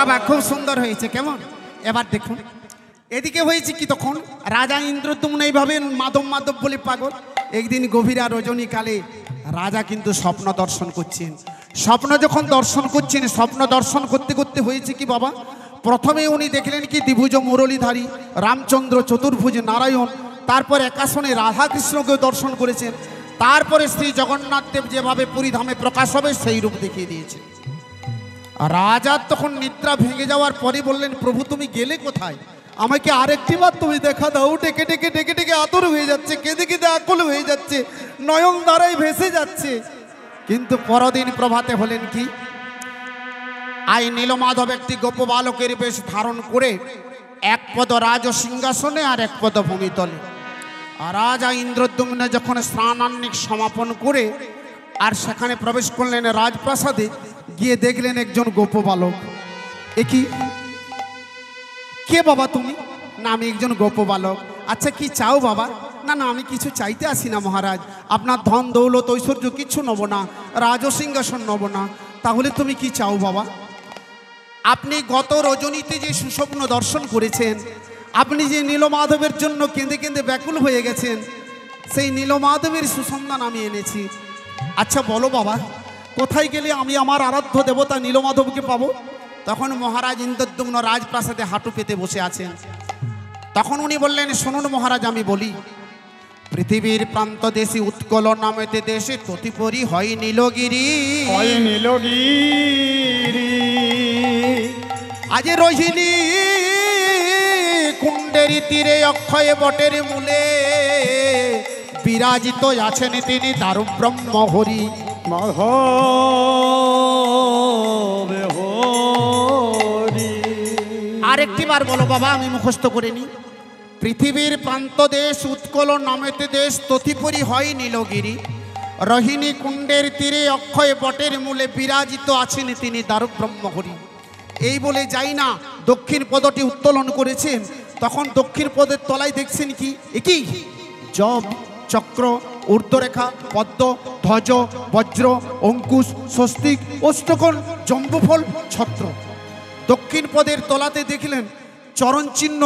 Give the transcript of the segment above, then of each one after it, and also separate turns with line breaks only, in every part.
বাবা খুব সুন্দর হয়েছে, কেমন? এবার দেখুন এদিকে হয়েছে কি, তখন রাজা ইন্দ্রদ্যুম্ন এইভাবে মাধব মাধব বলে পাগল। একদিন গভীরা রজনীকালে রাজা কিন্তু স্বপ্ন দর্শন করছেন। স্বপ্ন যখন দর্শন করছেন, স্বপ্ন দর্শন করতে করতে হয়েছে কি বাবা, প্রথমে উনি দেখলেন কি দ্বিভুজ মুরলীধারী রামচন্দ্র, চতুর্ভুজ নারায়ণ, তারপর একাসনে রাধাকৃষ্ণকেও দর্শন করেছেন। তারপরে শ্রী জগন্নাথ দেব যেভাবে পুরীধামে প্রকাশ হবে সেই রূপ দেখিয়ে দিয়েছে। রাজা তখন নিদ্রা ভেঙে যাওয়ার পরে বললেন, প্রভু তুমি গেলে কোথায়? আমাকে আরেকটি বার তুমি দেখা দাও। ডেকে ডেকে ডেকে ডেকে আতর হয়ে যাচ্ছে, কেঁদে কেঁদে আকুল হয়ে যাচ্ছে, নয়ন দ্বারাই ভেসে যাচ্ছে। কিন্তু পরদিন প্রভাতে হলেন কি, আই নীলমাধব একটি গোপ বালকের বেশ ধারণ করে এক পদ রাজ সিংহাসনে আর এক পদ ভূমিতলে। আর রাজা ইন্দ্রদ্যুম্ন যখন স্নানান্নিক সমাপন করে আর সেখানে প্রবেশ করলেন রাজপ্রাসাদে, গিয়ে দেখলেন একজন গোপ বালক। একই কে বাবা তুমি? না আমি একজন গোপ বালক। আচ্ছা কি চাও বাবা? না না আমি কিছু চাইতে আসি না মহারাজ, আপনার ধন দৌলত ঐশ্বর্য কিছু নেব না, রাজ সিংহাসন নেব না। তাহলে তুমি কি চাও বাবা? আপনি গত রজনীতে যে সুস্বপ্ন দর্শন করেছেন, আপনি যে নীলমাধবের জন্য কেঁদে কেঁদে ব্যাকুল হয়ে গেছেন, সেই নীলমাধবের সুসন্ধান আমি এনেছি। আচ্ছা বলো বাবা, কোথায় গেলে আমি আমার আরাধ্য দেবতা নীলমাধবকে পাবো? তখন মহারাজ ইন্দ্রদ্যুম্ন রাজপ্রাসাদে হাঁটু পেতে বসে আছেন। তখন উনি বললেন, শুনুন মহারাজ আমি বলি, পৃথিবীর প্রান্ত দেশে উৎকল নামেতে দেশে ততিপরি হয় নীলগিরি,
হয় নীলগিরি।
আজ রোহিণী কুণ্ডের তীরে অক্ষয় বটের মূলে বিরাজিত আছেন তিনি দারু ব্রহ্ম হরি। আরেকটি বার বলো বাবা, আমি মুখস্থ করে নি। পৃথিবীর প্রান্ত দেশ উৎকল নামেতে দেশ ততিপরি হয় নীলগিরি, রোহিণী কুণ্ডের তীরে অক্ষয় বটের মূলে বিরাজিত আছেন তিনি দারু ব্রহ্ম হরি। এই বলে যাই না দক্ষিণ পদটি উত্তোলন করেছেন, তখন দক্ষিণ পদের তলায় দেখছেন কি, একই জব, চক্র, ঊর্ধ্বরেখা, পদ্ম, ধ্বজ, বজ্র, অঙ্কুশ, স্বস্তিক, অষ্টকোণ, জম্বুফল, ছত্র। দক্ষিণ পদের তলাতে দেখলেন চরণ চিহ্ন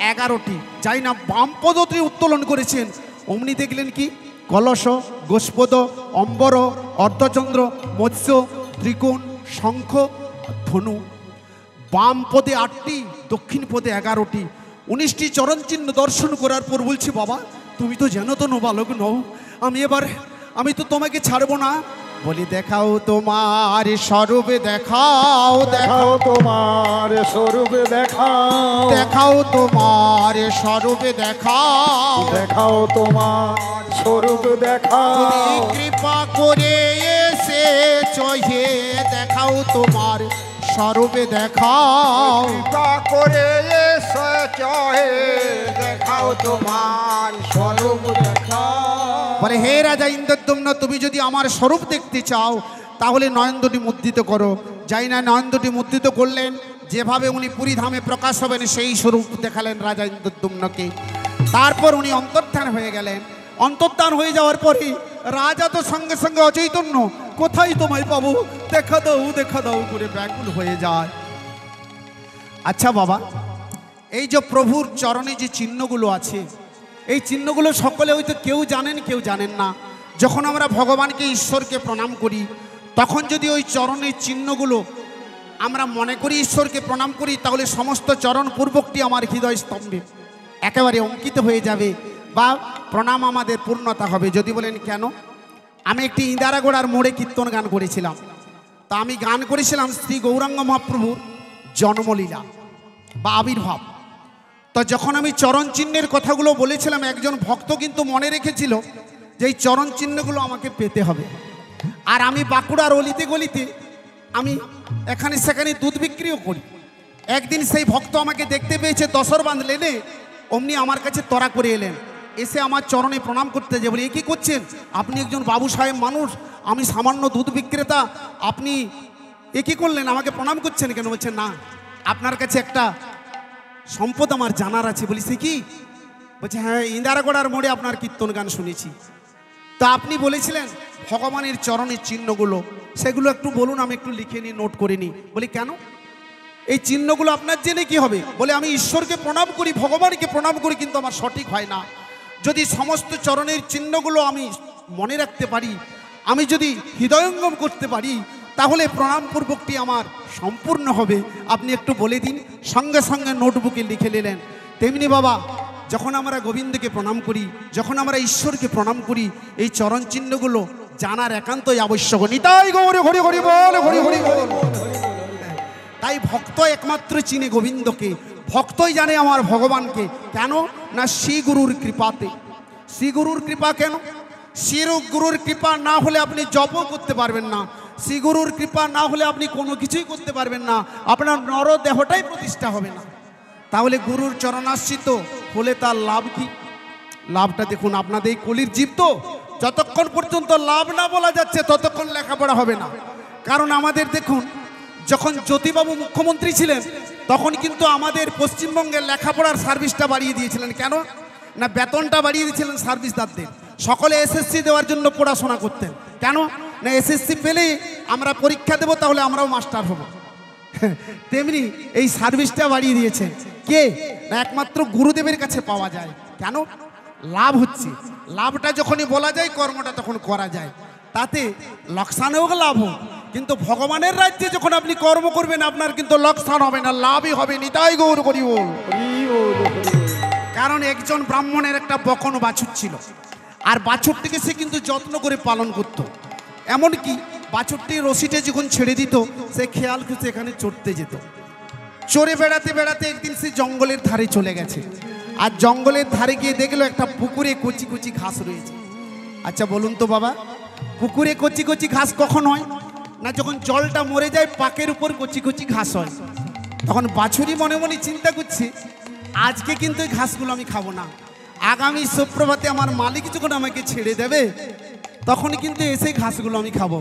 11টি, যাই না বাম পদটি উত্তোলন করেছেন, অমনি দেখলেন কি কলস, গোষ্পদ, অম্বর, অর্ধচন্দ্র, মৎস্য, ত্রিকোণ, শঙ্খ, ধনু। বাম পদে 8টি, দক্ষিণ পদে 11টি, 19টি চরণ চিহ্ন দর্শন করার পর বলছি, বাবা তুমি তো যেন তো বালক নও, আমি তো তোমাকে ছাড়বো না। বলি দেখাও তোমার স্বরূপে, দেখাও দেখাও
তোমার স্বরূপে, দেখাও
দেখাও তোমার স্বরূপে, দেখাও
দেখাও তোমার স্বরূপে, দেখাও।
কৃপা করে এসে চহে দেখাও তোমার স্বরূপে, দেখাও
কৃপা করে এসে চহে দেখাও তোমার স্বরূপ, দেখাও।
বলে হে রাজা ইন্দ্রদ্যুম্ন, তুমি যদি আমার স্বরূপ দেখতে চাও তাহলে নয়ন দুটি মুদ্রিত করো। যাই না নয়ন দুটি মুদ্রিত করলেন, যেভাবে উনি পুরীধামে প্রকাশ হবেন সেই স্বরূপ দেখালেন রাজা ইন্দ্রদ্যুম্নকে। তারপর উনি অন্তর্ধান হয়ে গেলেন। অন্তর্ধান হয়ে যাওয়ার পরে রাজা তো সঙ্গে সঙ্গে অচৈতন্য, কোথায় তোমায় পাবো, দেখা দাও করে ব্যাকুল হয়ে যায়। আচ্ছা বাবা, এই যে প্রভুর চরণে যে চিহ্নগুলো আছে, এই চিহ্নগুলো সকলে হয়তো কেউ জানেন কেউ জানেন না। যখন আমরা ভগবানকে ঈশ্বরকে প্রণাম করি, তখন যদি ওই চরণের চিহ্নগুলো আমরা মনে করি ঈশ্বরকে প্রণাম করি, তাহলে সমস্ত চরণ পূর্বকটি আমার হৃদয় স্তম্ভে একেবারে অঙ্কিত হয়ে যাবে বা প্রণাম আমাদের পূর্ণতা হবে। যদি বলেন কেন? আমি একটি ইন্দারাগোড়ার মোড়ে কীর্তন গান করেছিলাম। তা আমি গান করেছিলাম শ্রী গৌরাঙ্গ মহাপ্রভুর জন্মলীলা বা আবির্ভাব। তো যখন আমি চরণ চিহ্নের কথাগুলো বলেছিলাম, একজন ভক্ত কিন্তু মনে রেখেছিল যে এই চরণ চিহ্নগুলো আমাকে পেতে হবে। আর আমি বাঁকুড়ার অলিতে গলিতে আমি এখানে সেখানে দুধ বিক্রিও করি। একদিন সেই ভক্ত আমাকে দেখতে পেয়েছে দশরবান্ধ লেনে, অমনি আমার কাছে তরা করে এলেন, এসে আমার চরণে প্রণাম করতে যে বলি, এ কী করছেন? আপনি একজন বাবু সাহেব মানুষ, আমি সামান্য দুধ বিক্রেতা, আপনি এ কী করলেন, আমাকে প্রণাম করছেন কেন? বলছেন না, আপনার কাছে একটা সম্পদ আমার জানার আছে। বলি সে কি? বলছে হ্যাঁ, ইন্দারাগোড়ার মোড়ে আপনার কীর্তন গান শুনেছি, তা আপনি বলেছিলেন ভগবানের চরণের চিহ্নগুলো, সেগুলো একটু বলুন, আমি একটু লিখে নিই, নোট করে নিই। বলি কেন? এই চিহ্নগুলো আপনার জেনে কি হবে? বলে আমি ঈশ্বরকে প্রণাম করি, ভগবানকে প্রণাম করি, কিন্তু আমার সঠিক হয় না। যদি সমস্ত চরণের চিহ্নগুলো আমি মনে রাখতে পারি, আমি যদি হৃদয়ঙ্গম করতে পারি, তাহলে প্রণামপূর্বকটি আমার সম্পূর্ণ হবে। আপনি একটু বলে দিন। সঙ্গে সঙ্গে নোটবুকে লিখে নিলেন। তেমনি বাবা, যখন আমরা গোবিন্দকে প্রণাম করি, যখন আমরা ঈশ্বরকে প্রণাম করি, এই চরণ চিহ্নগুলো জানার একান্তই আবশ্যক। নিতাই গৌর হরি হরি বল, হরি হরি বল। তাই ভক্ত একমাত্র চিনে গোবিন্দকে, ভক্তই জানে আমার ভগবানকে। কেন না? শ্রী গুরুর কৃপাতে। শ্রী গুরুর কৃপা কেন? শ্রী গুরুর কৃপা না হলে আপনি জপও করতে পারবেন না, শ্রী গুরুর কৃপা না হলে আপনি কোনো কিছুই করতে পারবেন না, আপনার নরদেহটাই প্রতিষ্ঠা হবে না। তাহলে গুরুর চরণাশ্রিত হলে তার লাভ কি? লাভটা দেখুন, আপনাদের এই কলির জীব তো, যতক্ষণ পর্যন্ত লাভ না বলা যাচ্ছে ততক্ষণ লেখাপড়া হবে না। কারণ আমাদের দেখুন, যখন জ্যোতিবাবু মুখ্যমন্ত্রী ছিলেন তখন কিন্তু আমাদের পশ্চিমবঙ্গের লেখাপড়ার সার্ভিসটা বাড়িয়ে দিয়েছিলেন। কেন না? বেতনটা বাড়িয়ে দিয়েছিলেন সার্ভিসদারদের। সকলে এসএসসি দেওয়ার জন্য পড়াশোনা করতেন। কেন না? এসএসসি পেলে আমরা পরীক্ষা দেবো, তাহলে আমরাও মাস্টার হব। তেমনি এই সার্ভিসটা বাড়িয়ে দিয়েছে কে? না একমাত্র গুরুদেবের কাছে পাওয়া যায়। কেন? লাভ হচ্ছে। লাভটা যখনই বলা যায়, কর্মটা তখন করা যায়। তাতে লোকসান হোক লাভ হোক, কিন্তু ভগবানের রাজ্যে যখন আপনি কর্ম করবেন, আপনার কিন্তু লোকসান হবে না, লাভই হবে। নিতাই গৌর হরি বল। কারণ একজন ব্রাহ্মণের একটা বকন বাছুর ছিল, আর বাছুরটিকে সে কিন্তু যত্ন করে পালন করত। এমনকি বাছুরটি রশিটা যখন ছেড়ে দিত, সে খেয়াল খুঁজে এখানে চড়তে যেত। চড়ে বেড়াতে বেড়াতে একদিন সে জঙ্গলের ধারে চলে গেছে, আর জঙ্গলের ধারে গিয়ে দেখলো একটা পুকুরে কচি কচি ঘাস রয়েছে। আচ্ছা বলুন তো বাবা, পুকুরে কচি কচি ঘাস কখন হয়? না যখন জলটা মরে যায়, পাকের উপর কচি কচি ঘাস হয়। তখন বাছুরি মনে মনে চিন্তা করছে, আজকে কিন্তু এই ঘাসগুলো আমি খাবো না, আগামী সুপ্রভাতে আমার মালিক যখন আমাকে ছেড়ে দেবে, তখন কিন্তু এসে ঘাসগুলো আমি খাবো।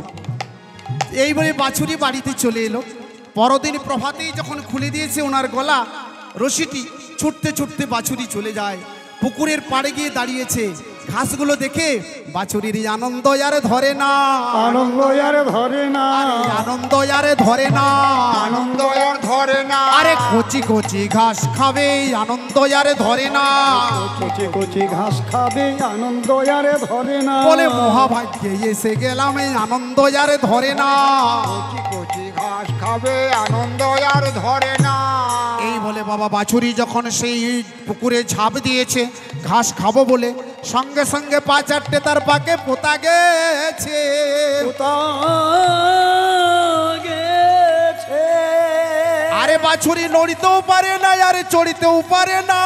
এইবারে বাছুরি বাড়িতে চলে এলো। পরদিন প্রভাতেই যখন খুলে দিয়েছে ওনার গলা রশিটি, ছুটতে ছুটতে বাছুরি চলে যায়, পুকুরের পাড়ে গিয়ে দাঁড়িয়েছে। ঘাসগুলো দেখে বাছুরির আনন্দ আরে ধরে না,
আনন্দ আরে ধরে না,
আনন্দ আরে ধরে না,
আনন্দ আর ধরে না।
আরে কচি কচি ঘাস খাবে, আনন্দ আরে ধরে না।
কচি কচি ঘাস খাবে, আনন্দ আরে ধরে না।
বলে মহাভাগ্যে এসে গেলাম, এই আনন্দ আরে ধরে না।
কচি কচি ঘাস খাবে, আনন্দ আর ধরে না।
এই বলে বাবা বাছুরি যখন সেই পুকুরে ঝাঁপ দিয়েছে ঘাস খাবো বলে, সঙ্গে সঙ্গে পা চারটে তার পাকে পোতা গেছে। আরে বাছুরি নড়িতেও পারে না, আরে চড়িতেও পারে না।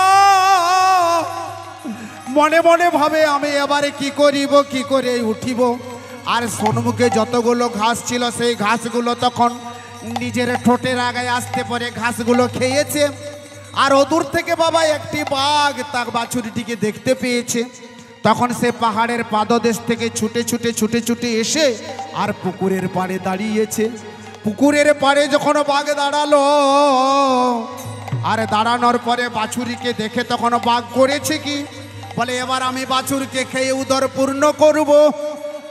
মনে মনে ভাবে, আমি এবারে কি করিব, কি করে উঠিব। আর সন্মুখে যতগুলো ঘাস ছিল, সেই ঘাসগুলো তখন নিজের ঠোঁটের আগায় আসতে পরে ঘাসগুলো খেয়েছে। আর অদূর থেকে বাবা একটি বাঘ তার বাছুরিটিকে দেখতে পেয়েছে। তখন সে পাহাড়ের পাদদেশ থেকে ছুটে ছুটে ছুটে ছুটে এসে আর পুকুরের পাড়ে দাঁড়িয়েছে। পুকুরের পাড়ে যখন বাঘ দাঁড়ালো, আর দাঁড়ানোর পরে বাছুরিকে দেখে তখন বাঘ করেছে কি, বলে এবার আমি বাছুরকে খেয়ে উদর পূর্ণ করব।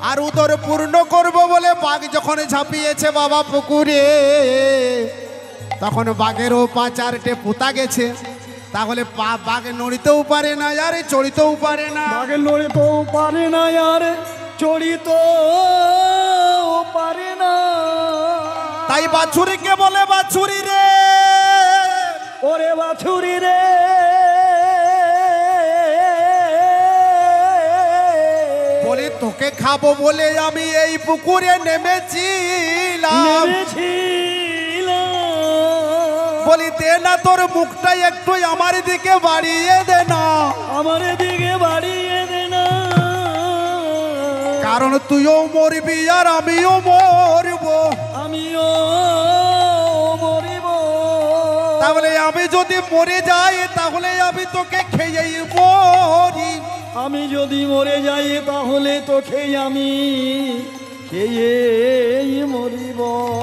আর উদর পূর্ণ করব বলে বাঘ যখন ঝাঁপিয়েছে বাবা পুকুরে, তখন বাঘেরও পা চারটে পোতা গেছে। তাহলে বাঘ নড়িতেও পারে না, আরে চড়িতেও পারে না।
বাঘে নড়িতেও পারে না, আর চড়িতেও পারে না।
তাই বাছুরিকে বলে, বাছুরি রে,
ওরে বাছুরি রে,
বলে তোকে খাবো বলে আমি এই পুকুরে নেমেছিলাম। বলি দে না তোর মুখটা একটু আমার দিকে বাড়িয়ে দে না,
আমার দিকে বাড়িয়ে দে না।
কারণ তুইও মরবি আর আমিও মরব,
আমিও মরিব।
তাহলে আমি যদি মরে যাই, তাহলে আমি তোকে খেয়েই মরি।
আমি যদি মরে যাই, তাহলে তোকে আমি খেয়েই মরিব।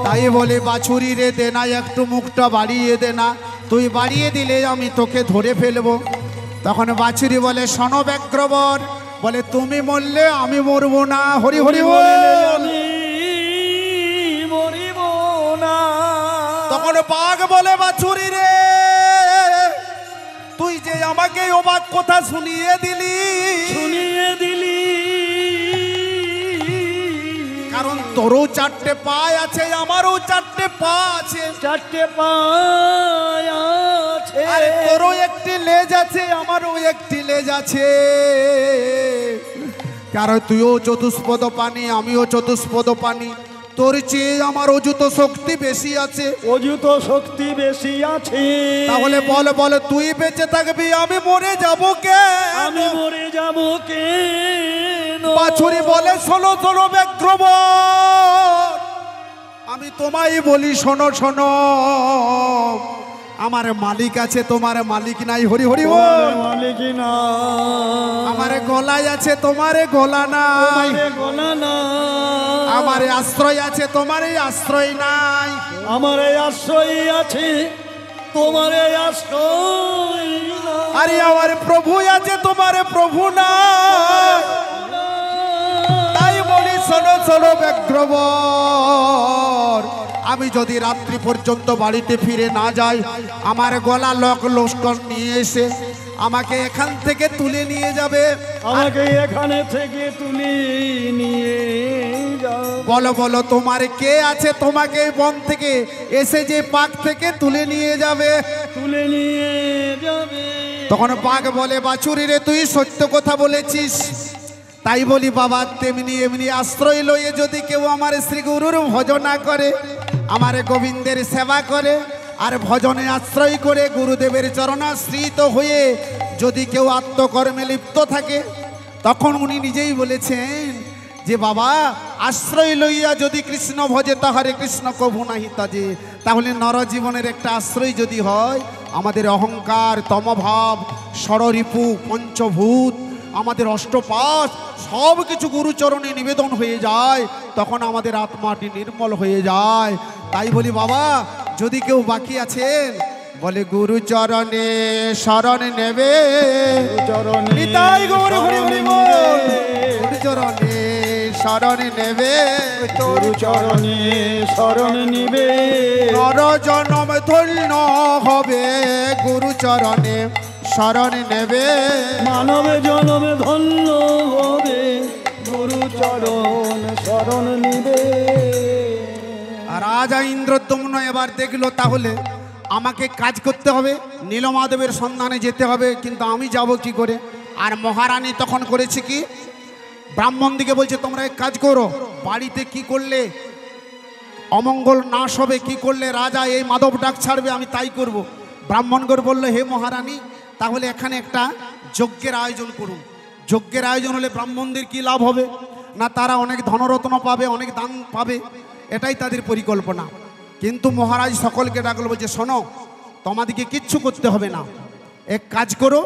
তাই বলে বাছুরি রে, দে না একটু মুখটা বাড়িয়ে দে না, তুই বাড়িয়ে দিলে আমি তোকে ধরে ফেলবো। তখন বাছুরি বলে, শোনো ব্যগ্রবর, বলে তুমি মরলে আমি মরবো না। হরি হরি বল।
আমি মরিব না।
তখন বাঘ বলে বাছুরি রে, তুই যে আমাকে অবাক কথা শুনিয়ে দিলি, কারণ তোরও চারটে পায়ে আছে, আমারও চারটে পা আছে, আর তোরও একটি লেজ আছে, আমারও একটি লেজ আছে। কারণ তুইও চতুষ্পদ প্রাণী, আমিও চতুষ্পদ প্রাণী, তোর চেয়ে আমার অযুত শক্তি বেশি আছে, তাহলে বল বল তুই বেঁচে থাকবি, আমি মরে যাবো কে? বাছুরি বলে শোনো শোনো ব্যগ্রবর, আমি তোমায় বলি শোনো শোনো, আমার মালিক আছে, তোমার মালিক নাই। হরি হরি বল। আমার গলায় আছে, তোমার গলা নাই, আমার আশ্রয় আছে, তোমার আশ্রয় নাই,
আমার আশ্রয় আছে, তোমার আশ্রয়।
আরে আমার প্রভু আছে, তোমার প্রভু নাই। তাই বলি শোনো শোনো ব্যগ্রবর, আমি যদি রাত্রি পর্যন্ত বাড়িতে ফিরে না যাই, আমার গলা লস্কর নিয়ে এসে আমাকে এখান থেকে তুলে নিয়ে যাবে,
আমাকে এখানে থেকে তুলে নিয়ে যাও।
বলো বলো তোমার কে আছে, তোমাকে বন থেকে এসে যে পাক থেকে তুলে নিয়ে যাবে? তখন বাঘ বলে বাছুরি রে, তুই সত্য কথা বলেছিস। তাই বলি বাবা, তেমনি এমনি আশ্রয় লইয়ে যদি কেউ আমার শ্রী গুরুর ভজনা করে, আমার গোবিন্দের সেবা করে, আর ভজনে আশ্রয় করে গুরুদেবের চরণাশ্রিত হয়ে যদি কেউ আত্মকর্মে লিপ্ত থাকে, তখন উনি নিজেই বলেছেন যে বাবা, আশ্রয় লইয়া যদি কৃষ্ণ ভজে তাহারে কৃষ্ণ কভু নাহি তাজে। তাহলে নরজীবনের একটা আশ্রয় যদি হয়, আমাদের অহংকার, তমভাব, ষড়রিপু, পঞ্চভূত, আমাদের অষ্টপাশ সব কিছু গুরুচরণে নিবেদন হয়ে যায়, তখন আমাদের আত্মাটি নির্মল হয়ে যায়। তাই বলি বাবা, যদি কেউ বাকি আছেন, বলে গুরুচরণে শরণ নেবে, নিতাই গৌর হরি হরি বল। গুরুচরণে শরণ নেবে,
গুরুচরণে শরণ নিবে,
নর জনম ধন্য হবে, গুরুচরণে শরণ নেবে,
মানব জনমে ধন্য হবে, গুরুচরণ শরণ নিবে।
রাজা ইন্দ্রদ্যম্ন এবার দেখলো, তাহলে আমাকে কাজ করতে হবে, নীলমাধবের সন্ধানে যেতে হবে, কিন্তু আমি যাব কি করে? আর মহারানী তখন করেছে কি, ব্রাহ্মণ দিকে বলছে তোমরা এক কাজ করো, বাড়িতে কি করলে অমঙ্গল নাশ হবে, কি করলে রাজা এই মাধব ডাক ছাড়বে, আমি তাই করব। ব্রাহ্মণগণ বললো, হে মহারানী, তাহলে এখানে একটা যজ্ঞের আয়োজন করুন। যজ্ঞের আয়োজন হলে ব্রাহ্মণদের কি লাভ হবে? না তারা অনেক ধনরত্ন পাবে, অনেক দান পাবে, এটাই তাদের পরিকল্পনা। কিন্তু মহারাজ সকলকে ডাকলো, বলছে শোনো, তোমাদেরকে কিচ্ছু করতে হবে না, এক কাজ করো,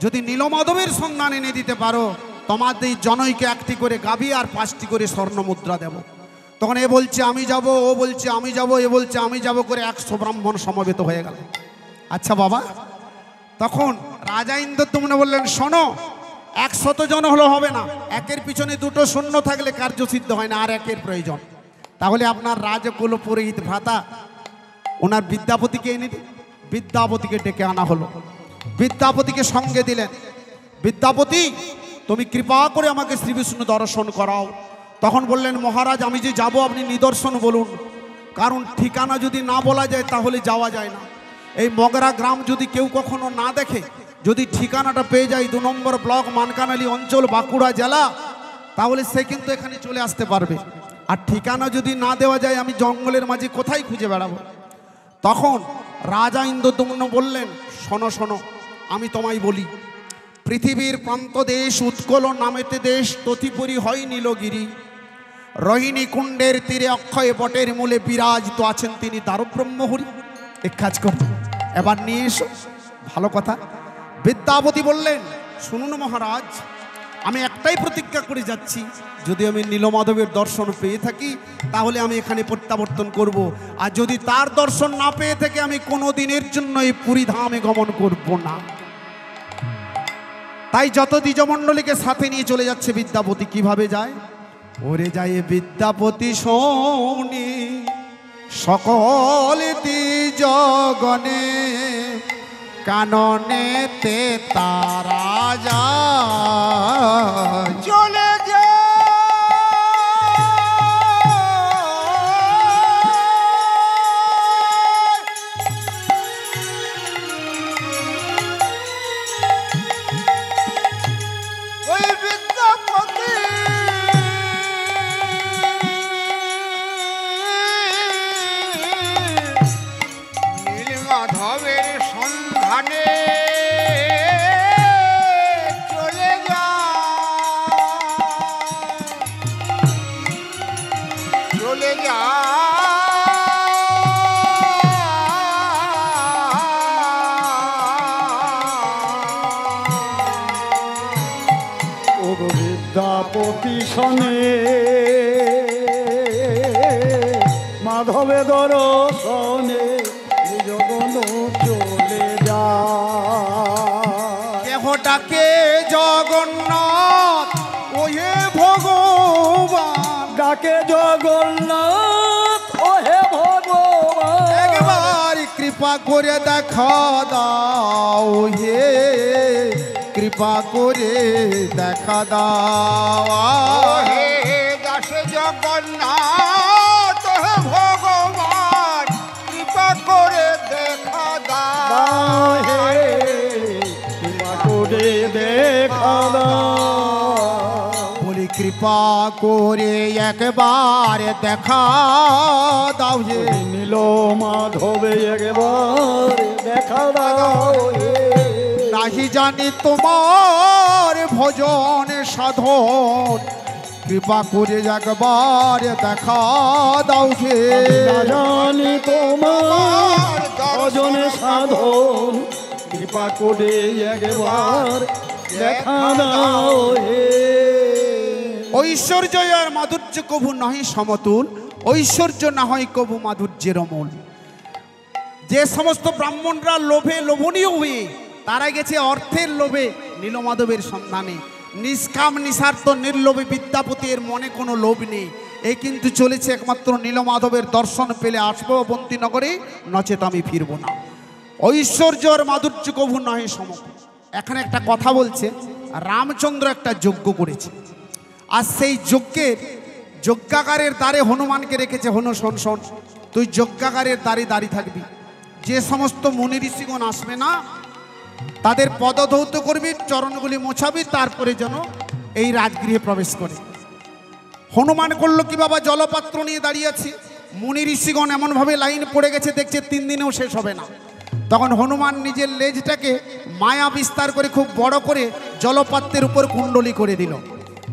যদি নীলমাধবের সন্ধান এনে দিতে পারো, তোমাদের জনৈকে একটি করে গাভী আর 5টি করে স্বর্ণ মুদ্রা দেব। তখন এ বলছে আমি যাব, ও বলছে আমি যাব, এ বলছে আমি যাব, করে 100 ব্রাহ্মণ সমবেত হয়ে গেল। আচ্ছা বাবা, তখন রাজা ইন্দ্রদ্যম্ন বললেন, শোনো, 100 জন হলো হবে না, একের পিছনে 2টো শূন্য থাকলে কার্য সিদ্ধ হয় না, আর একের প্রয়োজন। তাহলে আপনার রাজকুল পুরোহিত ভ্রাতা ওনার বিদ্যাপতিকে এনে দিন। বিদ্যাপতিকে ডেকে আনা হলো, বিদ্যাপতিকে সঙ্গে দিলেন। বিদ্যাপতি, তুমি কৃপা করে আমাকে শ্রী বিষ্ণু দর্শন করাও। তখন বললেন, মহারাজ আমি যে যাব, আপনি নিদর্শন বলুন, কারণ ঠিকানা যদি না বলা যায় তাহলে যাওয়া যায় না। এই মগরা গ্রাম যদি কেউ কখনো না দেখে, যদি ঠিকানাটা পেয়ে যায় 2 নম্বর ব্লক, মানকানালি অঞ্চল, বাঁকুড়া জেলা, তাহলে সে কিন্তু এখানে চলে আসতে পারবে। আর ঠিকানা যদি না দেওয়া যায়, আমি জঙ্গলের মাঝে কোথায় খুঁজে বেড়াবো? তখন রাজা ইন্দ্রদ্যম্ন বললেন, শোনো শোনো, আমি তোমায় বলি, পৃথিবীর প্রান্ত দেশ উৎকল নামেতে দেশ, তথিপুরী হয় নীলগিরি, রোহিণী কুণ্ডের তীরে অক্ষয় বটের মূলে বিরাজিত আছেন তিনি দারুব্রহ্মহরি। এক কাজ করো, এবার নিয়ে এসো। ভালো কথা। বিদ্যাপতি বললেন, শুনুন মহারাজ, আমি একটাই প্রতিজ্ঞা করে যাচ্ছি, যদি আমি নীলমাধবের দর্শন পেয়ে থাকি তাহলে আমি এখানে প্রত্যাবর্তন করব, আর যদি তার দর্শন না পেয়ে থাকি আমি কোনো দিনের জন্য এই পুরী ধামে গমন করব না। তাই যত দ্বিজমণ্ডলীকে সাথে নিয়ে চলে যাচ্ছে বিদ্যাপতি। কিভাবে যায়? ওরে যায় বিদ্যাপতি শোনি সকলেতি জগনে কাননেতে তারা যায়।
চলে যা ওই বিদ্যাপতি নীলমাধবের সন্ধানে চলে যা চলে যা
ও গো বিদ্যাপতি শোনে মাধবে দর্শনে জগন চলে যা।
কেহ ডাকে জগন্নাথ ওহে ভগবান,
ডাকে জগন্নাথ ও হে ভগবান,
একবার কৃপা করে দেখা দাও হে, কৃপা করে দেখা দাও।
হে দাস জগন্নাথ হে ভগবান কৃপা করে দেখা দাও।
হে কৃপা করে দেখা দাও।
বলি কৃপা করে একবার দেখা দাও হে,
নীল মাধবে একবার দেখা দাও হে।
নাহি জানি তোমার ভজন সাধন, কৃপা করে একবার দেখা দাও হে।
না জানি তোমার ভজনে সাধন, কৃপা করে একবার দেখা দাও হে।
ঐশ্বর্য আর মাধুর্য কভু নহে সমতুল, ঐশ্বর্য না হয় কভু মাধুর্যের অমূল। যে সমস্ত ব্রাহ্মণরা লোভে লোভনীয় হয়ে তারা গেছে অর্থের লোভে নীলমাধবের সন্ধানে, নিষ্কাম নিঃস্বার্থ নির্লোভে বিদ্যাপতির মনে কোনো লোভ নেই। এই কিন্তু চলেছে একমাত্র নীলমাধবের দর্শন পেলে আসবো অবন্তীনগরে, নচেত আমি ফিরবো না। ঐশ্বর্য আর মাধুর্য কভু নহে সমতুল। এখানে একটা কথা বলছে, রামচন্দ্র একটা যজ্ঞ করেছে, আর সেই যজ্ঞাগারের দ্বারে হনুমানকে রেখেছে। হনু শোন শোন, তুই যজ্ঞাগারের দ্বারে দাঁড়িয়ে থাকবি। যে সমস্ত মুনি ঋষিগণ আসবে না তাদের পদধৌত করবি, চরণগুলি মোছাবি, তারপরে যেন এই রাজগৃহে প্রবেশ করে। হনুমান করলো কি বাবা, জলপাত্র নিয়ে দাঁড়িয়ে আছে, মুনি ঋষিগণ এমনভাবে লাইন পড়ে গেছে, দেখছে 3 দিনেও শেষ হবে না। তখন হনুমান নিজের লেজটাকে মায়া বিস্তার করে খুব বড় করে জলপাত্রের উপর কুণ্ডলী করে দিল।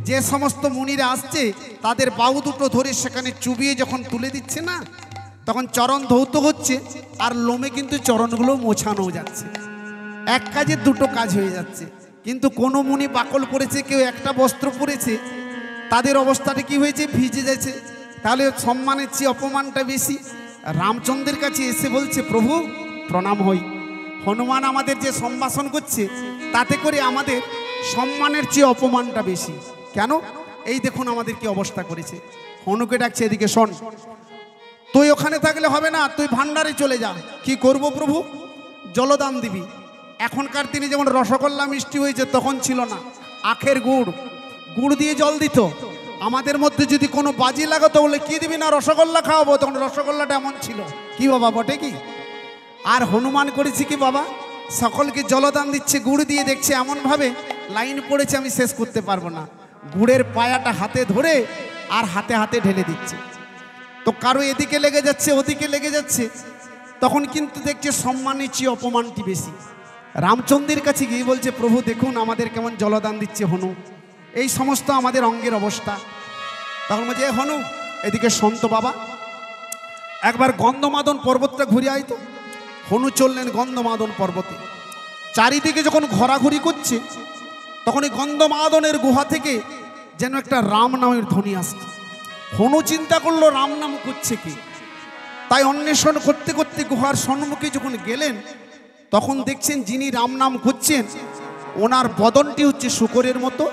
যে সমস্ত মুনিরা আসছে তাদের বাহু দুটো ধরে সেখানে চুবিয়ে যখন তুলে দিচ্ছে না, তখন চরণ ধৌত হচ্ছে, আর লোমে কিন্তু চরণগুলো মোছানো যাচ্ছে। এক কাজে দুটো কাজ হয়ে যাচ্ছে। কিন্তু কোনো মুনি বাকল পড়েছে, কেউ একটা বস্ত্র পরেছে, তাদের অবস্থাটা কি হয়েছে, ভিজে যাচ্ছে। তাহলে সম্মানের চেয়ে অপমানটা বেশি। রামচন্দ্রের কাছে এসে বলছে, প্রভু প্রণাম হই, হনুমান আমাদের যে সম্ভাষণ করছে তাতে করে আমাদের সম্মানের চেয়ে অপমানটা বেশি। কেন? এই দেখুন আমাদের কি অবস্থা করেছে। হনুকে ডাকছে, এদিকে শোন, তুই ওখানে থাকলে হবে না, তুই ভান্ডারে চলে যা। কি করব প্রভু? জলদান দিবি। এখনকার দিনে যেমন রসগোল্লা মিষ্টি হয়েছে, তখন ছিল না, আখের গুড় দিয়ে জল দিত। আমাদের মধ্যে যদি কোনো বাজি লাগাতো বলে কি দিবি না, রসগোল্লা খাওয়াবো, তখন রসগোল্লাটা এমন ছিল। কি বাবা বটে কি? আর হনুমান করেছি কি বাবা, সকলকে জলদান দিচ্ছে গুড় দিয়ে, দেখছে এমনভাবে লাইন পড়েছে আমি শেষ করতে পারবো না, গুড়ের পায়াটা হাতে ধরে আর হাতে হাতে ঢেলে দিচ্ছে। তো কারো এদিকে লেগে যাচ্ছে, ওদিকে লেগে যাচ্ছে, তখন কিন্তু দেখছে সম্মানের চেয়ে অপমানটি বেশি। রামচন্দ্রের কাছে গিয়ে বলছে, প্রভু দেখুন আমাদের কেমন জলদান দিচ্ছে হনু, এই সমস্ত আমাদের অঙ্গের অবস্থা। তখন বলছে, হনু এদিকে সন্ত বাবা, একবার গন্ধমাদন পর্বতটা ঘুরে আইতো। হনু চললেন গন্ধমাদন পর্বতে। চারিদিকে যখন ঘোরাঘুরি করছে, তখন এই গন্ধমাদনের গুহা থেকে যেন একটা রাম নামের ধ্বনি আসছে। হনু চিন্তা করলো রাম নাম করছে কি, তাই অন্বেষণ করতে করতে গুহার সম্মুখে যখন গেলেন, তখন দেখছেন যিনি রাম নাম করছেন ওনার বদনটি হচ্ছে শূকরের মতো,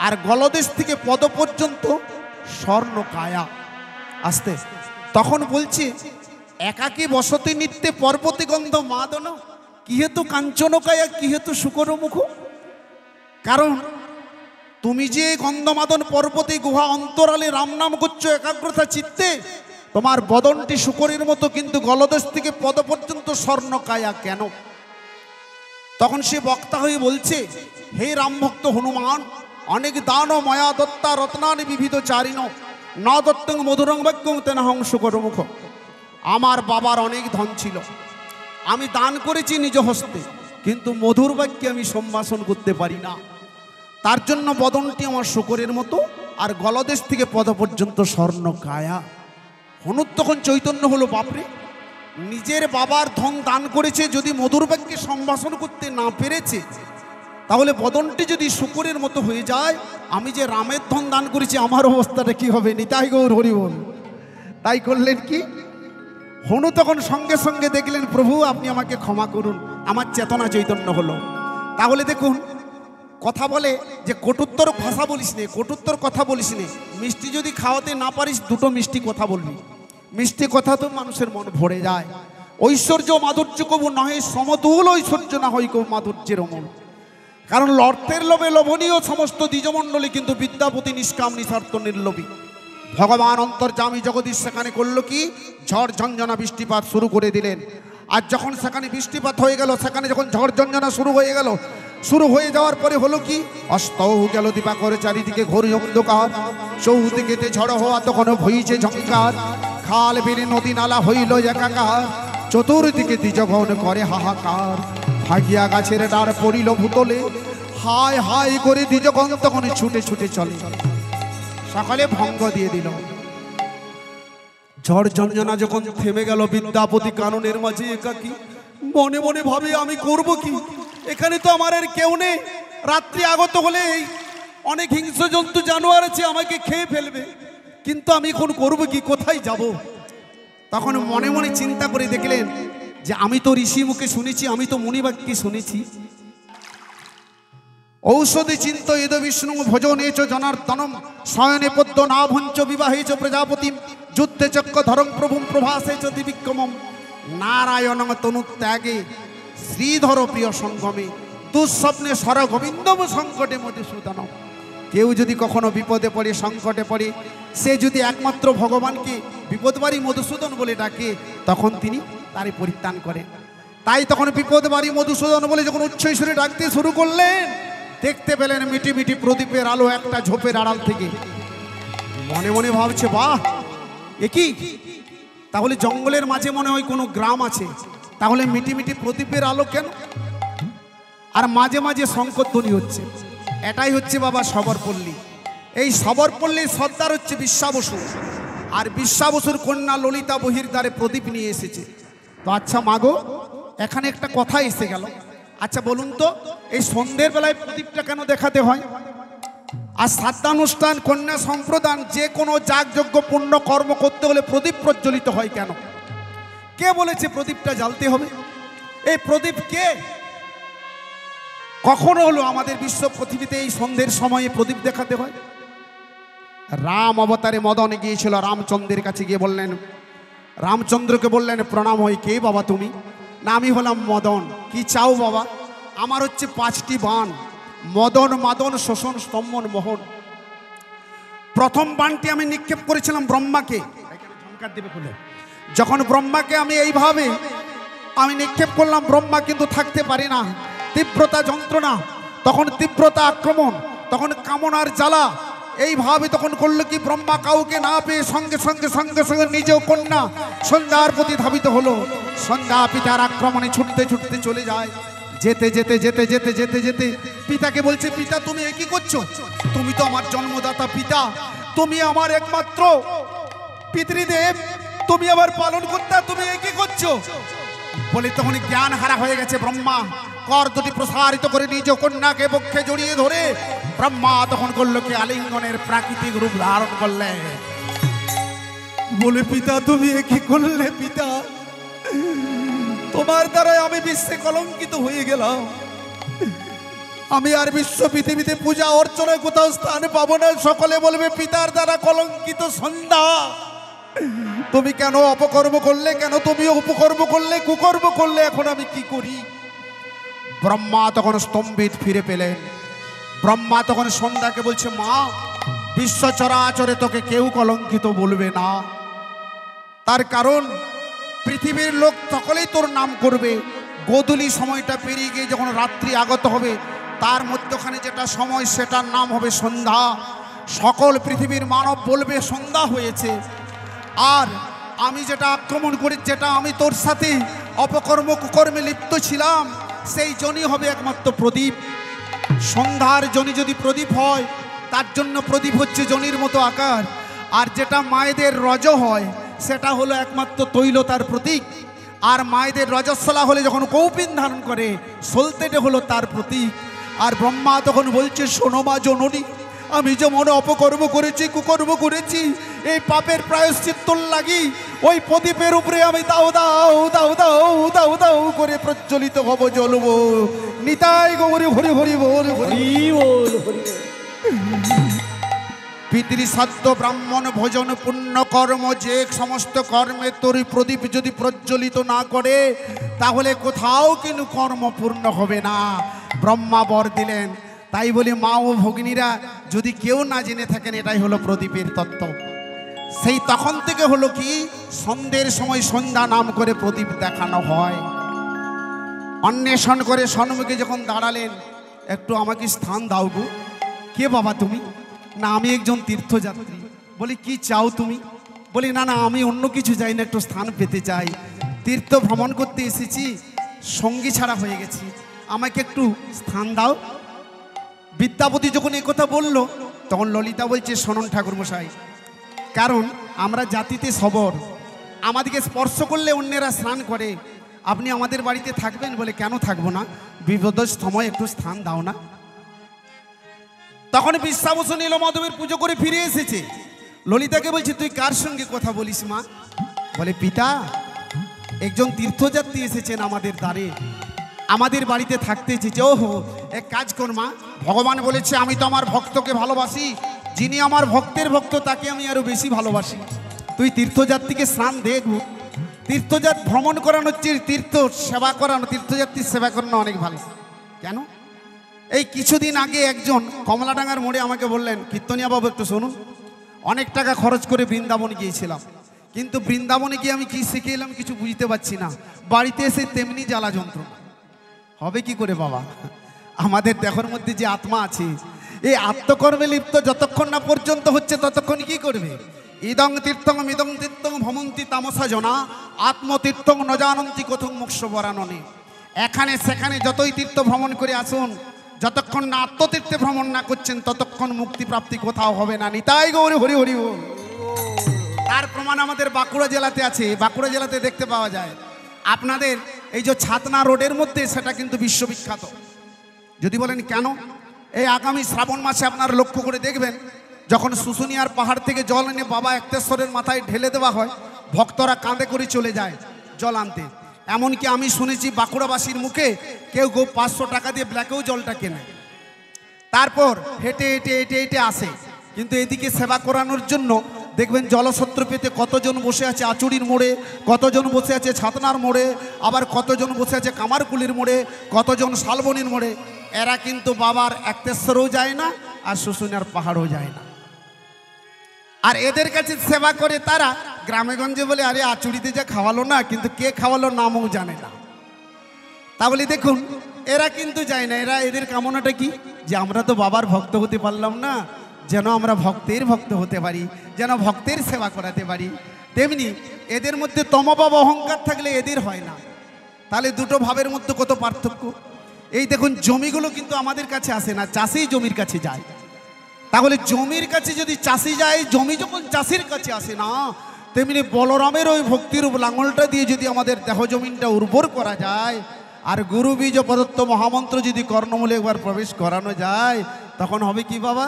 আর গলদেশ থেকে পদ পর্যন্ত স্বর্ণ কায়া। আস্তে তখন বলছে, একাকী বসতি নিত্যে পর্বতে গন্ধ মাদন কি হেতু কাঞ্চনকায়া কি হেতু শুকর মুখ। কারণ তুমি যে গন্ধমাদন পর্বতে গুহা অন্তরালে রাম নাম করছো একাগ্রতা চিত্তে, তোমার বদনটি শুকরের মতো, কিন্তু গলদেশ থেকে পদ পর্যন্ত স্বর্ণকায়া কেন? তখন সে বক্তা হয়ে বলছে, হে রামভক্ত হনুমান, অনেক দান মায়া দত্তা রত্নানি বিবিধ চারিণ ন দত্তং মধুরং বাক্যং তেনাহং শুকর মুখ। আমার বাবার অনেক ধন ছিল, আমি দান করেছি নিজ হস্তে, কিন্তু মধুর বাক্যে আমি সম্ভাষণ করতে পারি না। তার জন্য বদনটি আমার শুকরের মতো, আর গলদেশ থেকে পদ পর্যন্ত স্বর্ণ কায়া। হনুর তখন চৈতন্য হলো, বাপরে, নিজের বাবার ধন দান করেছে, যদি মধুর বাক্যে সম্ভাষণ করতে না পেরেছে, তাহলে বদনটি যদি শুকরের মতো হয়ে যায়, আমি যে রামের ধন দান করেছি আমার অবস্থাটা কি হবে? নিতাই গৌর হরি বল। তাই করলেন কি, হনু তখন সঙ্গে সঙ্গে দেখলেন, প্রভু আপনি আমাকে ক্ষমা করুন, আমার চেতনা চৈতন্য হলো। তাহলে দেখুন, কথা বলে যে কটুত্তর ভাষা বলিস নে, কটুত্তর কথা বলিস নে। মিষ্টি যদি খাওয়াতে না পারিস, দুটো মিষ্টি কথা বলবি। মিষ্টি কথা তো মানুষের মন ভরে যায়। ঐশ্বর্য মাধুর্য কবু নহে সমতুল, ঐশ্বর্য না হই কবু মাধুর্যের অমল। কারণ অর্থের লোভে লোভনীয় সমস্ত দ্বিজমণ্ডলী, কিন্তু বিদ্যাপতি নিষ্কাম নিঃস্বার্থ নির্লোভী। ভগবান অন্তর্যামী জগদীশ সেখানে করলো কি, ঝড় ঝঞ্ঝনা বৃষ্টিপাত শুরু করে দিলেন। আর যখন সেখানে বৃষ্টিপাত হয়ে গেল, সেখানে যখন ঝড় ঝঞ্ঝনা শুরু হয়ে গেল, শুরু হয়ে যাওয়ার পরে হলো কি, অস্তও গেল দিবাকর, চারিদিকে ঘোর অন্ধকার, চৌদিকেতে ঝড় হওয়া তখন ভইছে ঝঙ্কার, খাল বিলে নদী নালা হইল একাকার, চতুর্দিকে দ্বিজগণ করে হাহাকার, ভাগিয়া গাছের ডার পড়িল ভূতলে, হায় হায় করে দ্বিজগণ তখন ছুটে ছুটে চলে, সকালে ভঙ্গ দিয়ে দিল। ঝড় ঝঞ্ঝনা যখন থেমে গেল, বিদ্যাপতি কাননের মাঝে একাকী, মনে মনে ভাবে আমি করব কি, এখানে তো আমার আর কেউ নেই, রাত্রি আগত হলে অনেক হিংস্র জন্তু জানোয়ার আছে, আমাকে খেয়ে ফেলবে, কিন্তু আমি এখন করব কি, কোথায় যাব? তখন মনে মনে চিন্তা করে দেখলেন যে আমি তো ঋষি মুখে শুনেছি, আমি তো মুনিবাক্যে শুনেছি, ঔষধি চিন্ত এদ বিষ্ণু ভোজনেচ জনার্দনম শয়নে পদ্ম নাভঞ্চ বিবাহেচ প্রজাপতিম যুদ্ধে চক্র ধরং প্রভুম প্রভাসেচ দিবিক্রমম নারায়ণ তনুত্যাগে শ্রীধর প্রিয় সঙ্গমে দুঃস্বপ্নে সর গোবিন্দম সংকটে মধুসূদনম। কেউ যদি কখনো বিপদে পড়ে, সংকটে পড়ে, সে যদি একমাত্র ভগবানকে বিপদবারী মধুসূদন বলে ডাকে, তখন তিনি তারে পরিত্রাণ করেন। তাই তখন বিপদবারী মধুসূদন বলে যখন উচ্চৈশ্বরে ডাকতে শুরু করলেন, দেখতে পেলেন মিটি মিটি প্রদীপের আলো একটা ঝোপের আড়াল থেকে। মনে মনে ভাবছে, বাহ, এ কি? তাহলে জঙ্গলের মাঝে মনে হয় কোনো গ্রাম আছে, তাহলে মিটি মিটি প্রদীপের আলো কেন? আর মাঝে মাঝে শঙ্করধ্বনি হচ্ছে। এটাই হচ্ছে বাবা সবরপল্লী। এই সবরপল্লীর সর্দার হচ্ছে বিশ্বা বসু, আর বিশ্বা বসুর কন্যা ললিতা বহির দ্বারে প্রদীপ নিয়ে এসেছে। তো আচ্ছা মাগো, এখানে একটা কথা এসে গেল, আচ্ছা বলুন তো, এই সন্ধ্যের বেলায় প্রদীপটা কেন দেখাতে হয়? আর শ্রাদ্ধানুষ্ঠান, কন্যা সম্প্রদান, যে কোনো যাগযজ্ঞ পুণ্য কর্ম করতে হলে প্রদীপ প্রজ্বলিত হয় কেন? কে বলেছে প্রদীপটা জ্বালতে হবে? এই প্রদীপ কে, কখনো হলো আমাদের বিশ্ব পৃথিবীতে এই সন্ধ্যের সময়ে প্রদীপ দেখাতে হয়? রাম অবতারে মদনে গিয়েছিল, রামচন্দ্রের কাছে গিয়ে বললেন, রামচন্দ্রকে বললেন, প্রণাম হই, কে বাবা তুমি? না, আমি হলাম মদন। কি চাও বাবা? আমার হচ্ছে 5টি বাণ, মদন মাদন শোষণ স্তম্ভন মোহন। প্রথম বাণটি আমি নিক্ষেপ করেছিলাম ব্রহ্মাকে, যখন ব্রহ্মাকে আমি এইভাবে আমি নিক্ষেপ করলাম, ব্রহ্মা কিন্তু থাকতে পারি না, তীব্রতা যন্ত্রণা, তখন তীব্রতা আক্রমণ, তখন কামনার জ্বালা, এইভাবে তখন করলো কি, ব্রহ্মা কাউকে না পেয়ে সঙ্গে সঙ্গে সঙ্গে সঙ্গে নিজেও কন্যা সন্ধ্যার প্রতি ধাবিত হলো। সন্ধ্যা পিতার আক্রমণে ছুটতে ছুটতে চলে যায়। যেতে যেতে যেতে যেতে যেতে যেতে পিতাকে বলছে, পিতা তুমি এ কি করছো? তুমি তো আমার জন্মদাতা পিতা, তুমি আমার একমাত্র পিতৃদেব, তুমি আমার পালন কর্তা, তুমি এ কি করছো? বলে তখন জ্ঞান হারা হয়ে গেছে ব্রহ্মা। কর দুটি প্রসারিত করে নিজ কন্যাকে বক্ষে জড়িয়ে ধরে ব্রহ্মা তখন করলো কি, আলিঙ্গনের প্রাকৃতিক রূপ ধারণ করলেন। বলে, পিতা তুমি এ কি করলে? পিতা, তোমার দ্বারাই আমি বিশ্বে কলঙ্কিত হয়ে গেলাম, আমি আর বিশ্ব পৃথিবীতে পূজা অর্চনা কোথাও স্থান পাবো না। সকলে বলবে পিতার দ্বারা কলঙ্কিত সন্ধ্যা। তুমি কেন অপকর্ম করলে, কেন তুমি উপকর্ম করলে, কুকর্ম করলে, এখন আমি কি করি? ব্রহ্মা তখন স্তম্ভিত ফিরে পেলেন। ব্রহ্মা তখন সন্ধ্যাকে বলছে, মা, বিশ্ব চরাচরে তোকে কেউ কলঙ্কিত বলবে না। তার কারণ পৃথিবীর লোক সকলেই তোর নাম করবে। গোধূলি সময়টা পেরিয়ে গিয়ে যখন রাত্রি আগত হবে, তার মধ্যখানে যেটা সময় সেটার নাম হবে সন্ধ্যা। সকল পৃথিবীর মানব বলবে সন্ধ্যা হয়েছে। আর আমি যেটা আক্রমণ করি, যেটা আমি তোর সাথে অপকর্ম কুকর্মে লিপ্ত ছিলাম, সেই জনি হবে একমাত্র প্রদীপ। সন্ধ্যার জনি যদি প্রদীপ হয়, তার জন্য প্রদীপ হচ্ছে জনির মতো আকার। আর যেটা মায়েদের রজ হয়, সেটা হলো একমাত্র তৈলতার প্রতীক। আর মায়েদের রজস্বলা হলে যখন কৌপিন ধারণ করে, সলতেটে হলো তার প্রতীক। আর ব্রহ্মা তখন বলছে, শোনো মা জননী, আমি যেমন অপকর্ম করেছি, কুকর্ম করেছি, এই পাপের প্রায়শ্চিত্ত লাগি ওই প্রদীপের উপরে আমি দাও দাও দাও দাও দাও দাও করে প্রজ্বলিত হব, জ্বলব। নিতাই গৌরী হরি হরি বল, হরি বল, হরি বল। পিতৃসাধ্য ব্রাহ্মণ ভোজন পুণ্য কর্ম, যে সমস্ত কর্মে তোর প্রদীপ যদি প্রজ্বলিত না করে, তাহলে কোথাও কিন্তু কর্ম পূর্ণ হবে না। ব্রহ্মা বর দিলেন। তাই বলি মা ও ভগিনীরা, যদি কেউ না জেনে থাকেন, এটাই হলো প্রদীপের তত্ত্ব। সেই তখন থেকে হলো কি, সন্ধ্যের সময় সন্ধ্যা নাম করে প্রদীপ দেখানো হয়। অন্বেষণ করে সম্মুখে যখন দাঁড়ালেন, একটু আমাকে স্থান দাও গো। কে বাবা তুমি? না, আমি একজন তীর্থযাত্রী। বলি, কি চাও তুমি? বলি, না না, আমি অন্য কিছু চাই না, একটু স্থান পেতে চাই। তীর্থ ভ্রমণ করতে এসেছি, সঙ্গী ছাড়া হয়ে গেছি, আমাকে একটু স্থান দাও। বিদ্যাপতি যখন এই কথা বলল, তখন ললিতা বলছে, শোনন ঠাকুরমশাই, কারণ আমরা জাতিতে সবর, আমাদেরকে স্পর্শ করলে অন্যেরা স্নান করে। আপনি আমাদের বাড়িতে থাকবেন? বলে, কেন থাকবো না, বিপদের সময় একটু স্থান দাও না। তখন বিশ্বাবসু নীলমাধবের পুজো করে ফিরে এসেছে। ললিতাকে বলছে, তুই কার সঙ্গে কথা বলিস মা? বলে, পিতা, একজন তীর্থযাত্রী এসেছেন আমাদের দ্বারে, আমাদের বাড়িতে থাকতে এসেছে। ওহো, এক কাজ কর মা, ভগবান বলেছে আমি তো আমার ভক্তকে ভালোবাসি, যিনি আমার ভক্তের ভক্ত তাকে আমি আরো বেশি ভালোবাসি। তুই তীর্থযাত্রীকে স্নান দেখব। তীর্থযাত্রী ভ্রমণ করানো হচ্ছে তীর্থ সেবা করানো, তীর্থযাত্রীর সেবা করানো অনেক ভালো। কেন? এই কিছুদিন আগে একজন কমলাডাঙ্গার মোড়ে আমাকে বললেন, কীর্তনিয়া বাবু একটু শুনুন, অনেক টাকা খরচ করে বৃন্দাবন গিয়েছিলাম, কিন্তু বৃন্দাবনে গিয়ে আমি কি শিখে এলাম কিছু বুঝতে পারছি না, বাড়িতে এসে তেমনি জ্বালা যন্ত্রণা। হবে কি করে বাবা? আমাদের দেহের মধ্যে যে আত্মা আছে, এই আত্মকর্মে লিপ্ত যতক্ষণ না পর্যন্ত হচ্ছে, ততক্ষণ কি করবে? ইদং তীর্থং মিদং তীর্থং ভ্রমন্তি তামসা জনা, আত্মতীর্থং ন জানন্তি কোথং মোক্ষ বরাননে। এখানে সেখানে যতই তীর্থ ভ্রমণ করে আসুন, যতক্ষণ না আত্মতীর্থে ভ্রমণ না করছেন, ততক্ষণ মুক্তি প্রাপ্তি কোথাও হবে না। নিতাই গৌরী হরি হরি বল। তার প্রমাণ আমাদের বাঁকুড়া জেলাতে আছে। বাঁকুড়া জেলাতে দেখতে পাওয়া যায়, আপনাদের এই যে ছাতনা রোডের মধ্যে, সেটা কিন্তু বিশ্ববিখ্যাত। যদি বলেন কেন, এই আগামী শ্রাবণ মাসে আপনারা লক্ষ্য করে দেখবেন, যখন শুশুনিয়ার পাহাড় থেকে জল এনে বাবা একতেশ্বরের মাথায় ঢেলে দেওয়া হয়, ভক্তরা কাঁধে করে চলে যায় জল আনতে। এমনকি আমি শুনেছি বাঁকুড়াবাসীর মুখে কেউ 500 টাকা দিয়ে ব্ল্যাকেও জলটা কেনে, তারপর হেঁটে হেঁটে হেঁটে হেঁটে আসে। কিন্তু এদিকে সেবা করানোর জন্য দেখবেন জলছত্র পেতে কতজন বসে আছে আচুরির মোড়ে, কতজন বসে আছে ছাতনার মোড়ে, আবার কতজন বসে আছে কামারকুলির মোড়ে, কতজন শালবনির মোড়ে। এরা কিন্তু বাবার একতেশ্বরেও যায় না, আর শুশুনিয়ার পাহাড়ও যায় না। আর এদের কাছে সেবা করে তারা গ্রামেগঞ্জে বলে, আরে আচুরিতে যা খাওয়ালো না, কিন্তু কে খাওয়ালো নামও জানে না। তাহলে দেখুন, এরা কিন্তু যায় না। এদের কামনাটা কি? যে আমরা তো বাবার ভক্ত হতে পারলাম না, যেন আমরা ভক্তের ভক্ত হতে পারি, যেন ভক্তের সেবা করাতে পারি। তেমনি এদের মধ্যে তমভাব অহংকার থাকলে এদের হয় না। তাহলে দুটো ভাবের মধ্যে কত পার্থক্য। এই দেখুন, জমিগুলো কিন্তু আমাদের কাছে আসে না, চাষি জমির কাছে যায়। তাহলে জমির কাছে যদি চাষি যায়, জমি যখন চাষির কাছে আসে না, তেমনি বলরামের ওই ভক্তির লাঙলটা দিয়ে যদি আমাদের দেহ জমিনটা উর্বর করা যায়, আর গুরু বীজ প্রদত্ত মহামন্ত্র যদি কর্ণমূলে একবার প্রবেশ করানো যায়, তখন হবে কি বাবা?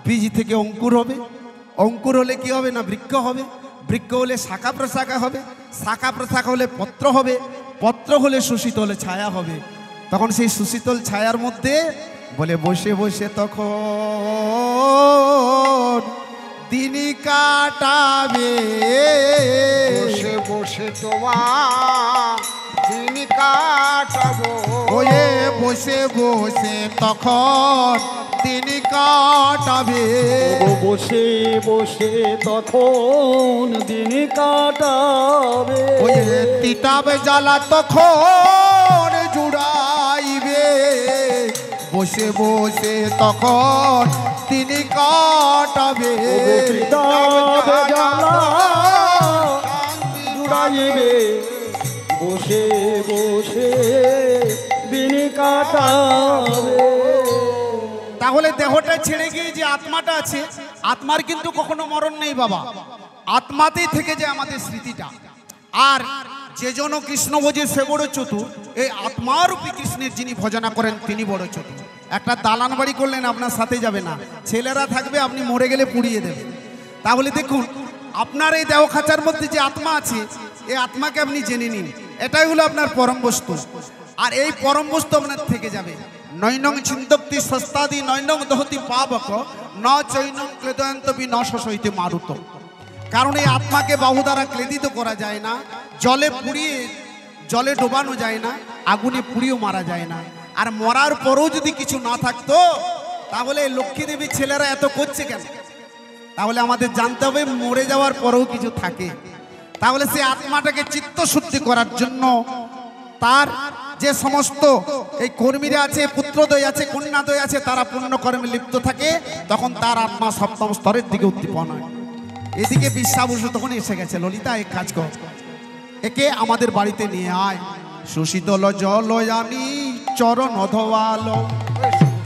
বীজ থেকে অঙ্কুর হবে, অঙ্কুর হলে কি হবে না বৃক্ষ হবে, বৃক্ষ হলে শাখা প্রশাখা হবে, শাখা প্রশাখা হলে পত্র হবে, পত্র হলে সুশীতল ছায়া হবে। তখন সেই সুশীতল ছায়ার মধ্যে বলে বসে বসে তখন দিন কাটাবে।
বসে বসে তোমার দিন কাটাবো।
ওয়ে বসে বসে তখন দিন কাটাবে।
ও বসে বসে তখন দিন কাটাবে।
ওয়ে তিতাবে জ্বালা তখন জুড়াইবে। বসে বসে তখন দিন কাটাবে।
পিতাবে জ্বালা জুড়াইবে। বসে বসে দিন কাটাবে।
তাহলে দেহটা ছেড়ে গিয়ে যে আত্মাটা আছে, আত্মার কিন্তু কখনো মরণ নেই বাবা। আত্মাতেই থেকে যায় আমাদের স্মৃতিটা। আর যে জন কৃষ্ণ ভোজে সে বড় চতুর। এই আত্মারূপী কৃষ্ণের যিনি ভজনা করেন তিনি বড় চতুর। একটা দালান বাড়ি করলেন, আপনার সাথে যাবে না, ছেলেরা থাকবে, আপনি মরে গেলে পুড়িয়ে দেবেন। তাহলে দেখুন, আপনার এই দেহ খাঁচার মধ্যে যে আত্মা আছে, এই আত্মাকে আপনি জেনে নিন। এটাই হলো আপনার পরম বস্তু। আর এই পরম বস্তু আপনার থেকে যাবে। নৈনং চিন্তক্তি সস্তাদি নৈনং দহতি পাবক ন চৈনং ক্লেদয়ন্তবি ন শশইতে মারুত। কারণ এই আত্মাকে বাহু দ্বারা ক্লেদিত করা যায় না, জলে পুড়িয়ে জলে ডোবানো যায় না, আগুনে পুড়িয়েও মারা যায় না। আর মরার পরেও যদি কিছু না থাকতো, তাহলে লক্ষ্মী দেবীর ছেলেরা এত করছে কেন? তাহলে আমাদের জানতে হবে মরে যাওয়ার পরেও কিছু থাকে। তাহলে সেই আত্মাটাকে চিত্তশুদ্ধি করার জন্য তার যে সমস্ত এই কর্মীরা আছে, পুত্রদ্বয় আছে, কন্যাদ্বয় আছে, তারা পুণ্যকর্মে লিপ্ত থাকে, তখন তার আত্মা সপ্তম স্তরের দিকে উদ্দীপন হয়। এদিকে বিশ্বাবসু তখন এসে গেছে। ললিতা এক কাজ কর, একে আমাদের বাড়িতে নিয়ে আয়। সুশীতল জলয়ানি চরণ ধোয়ালো।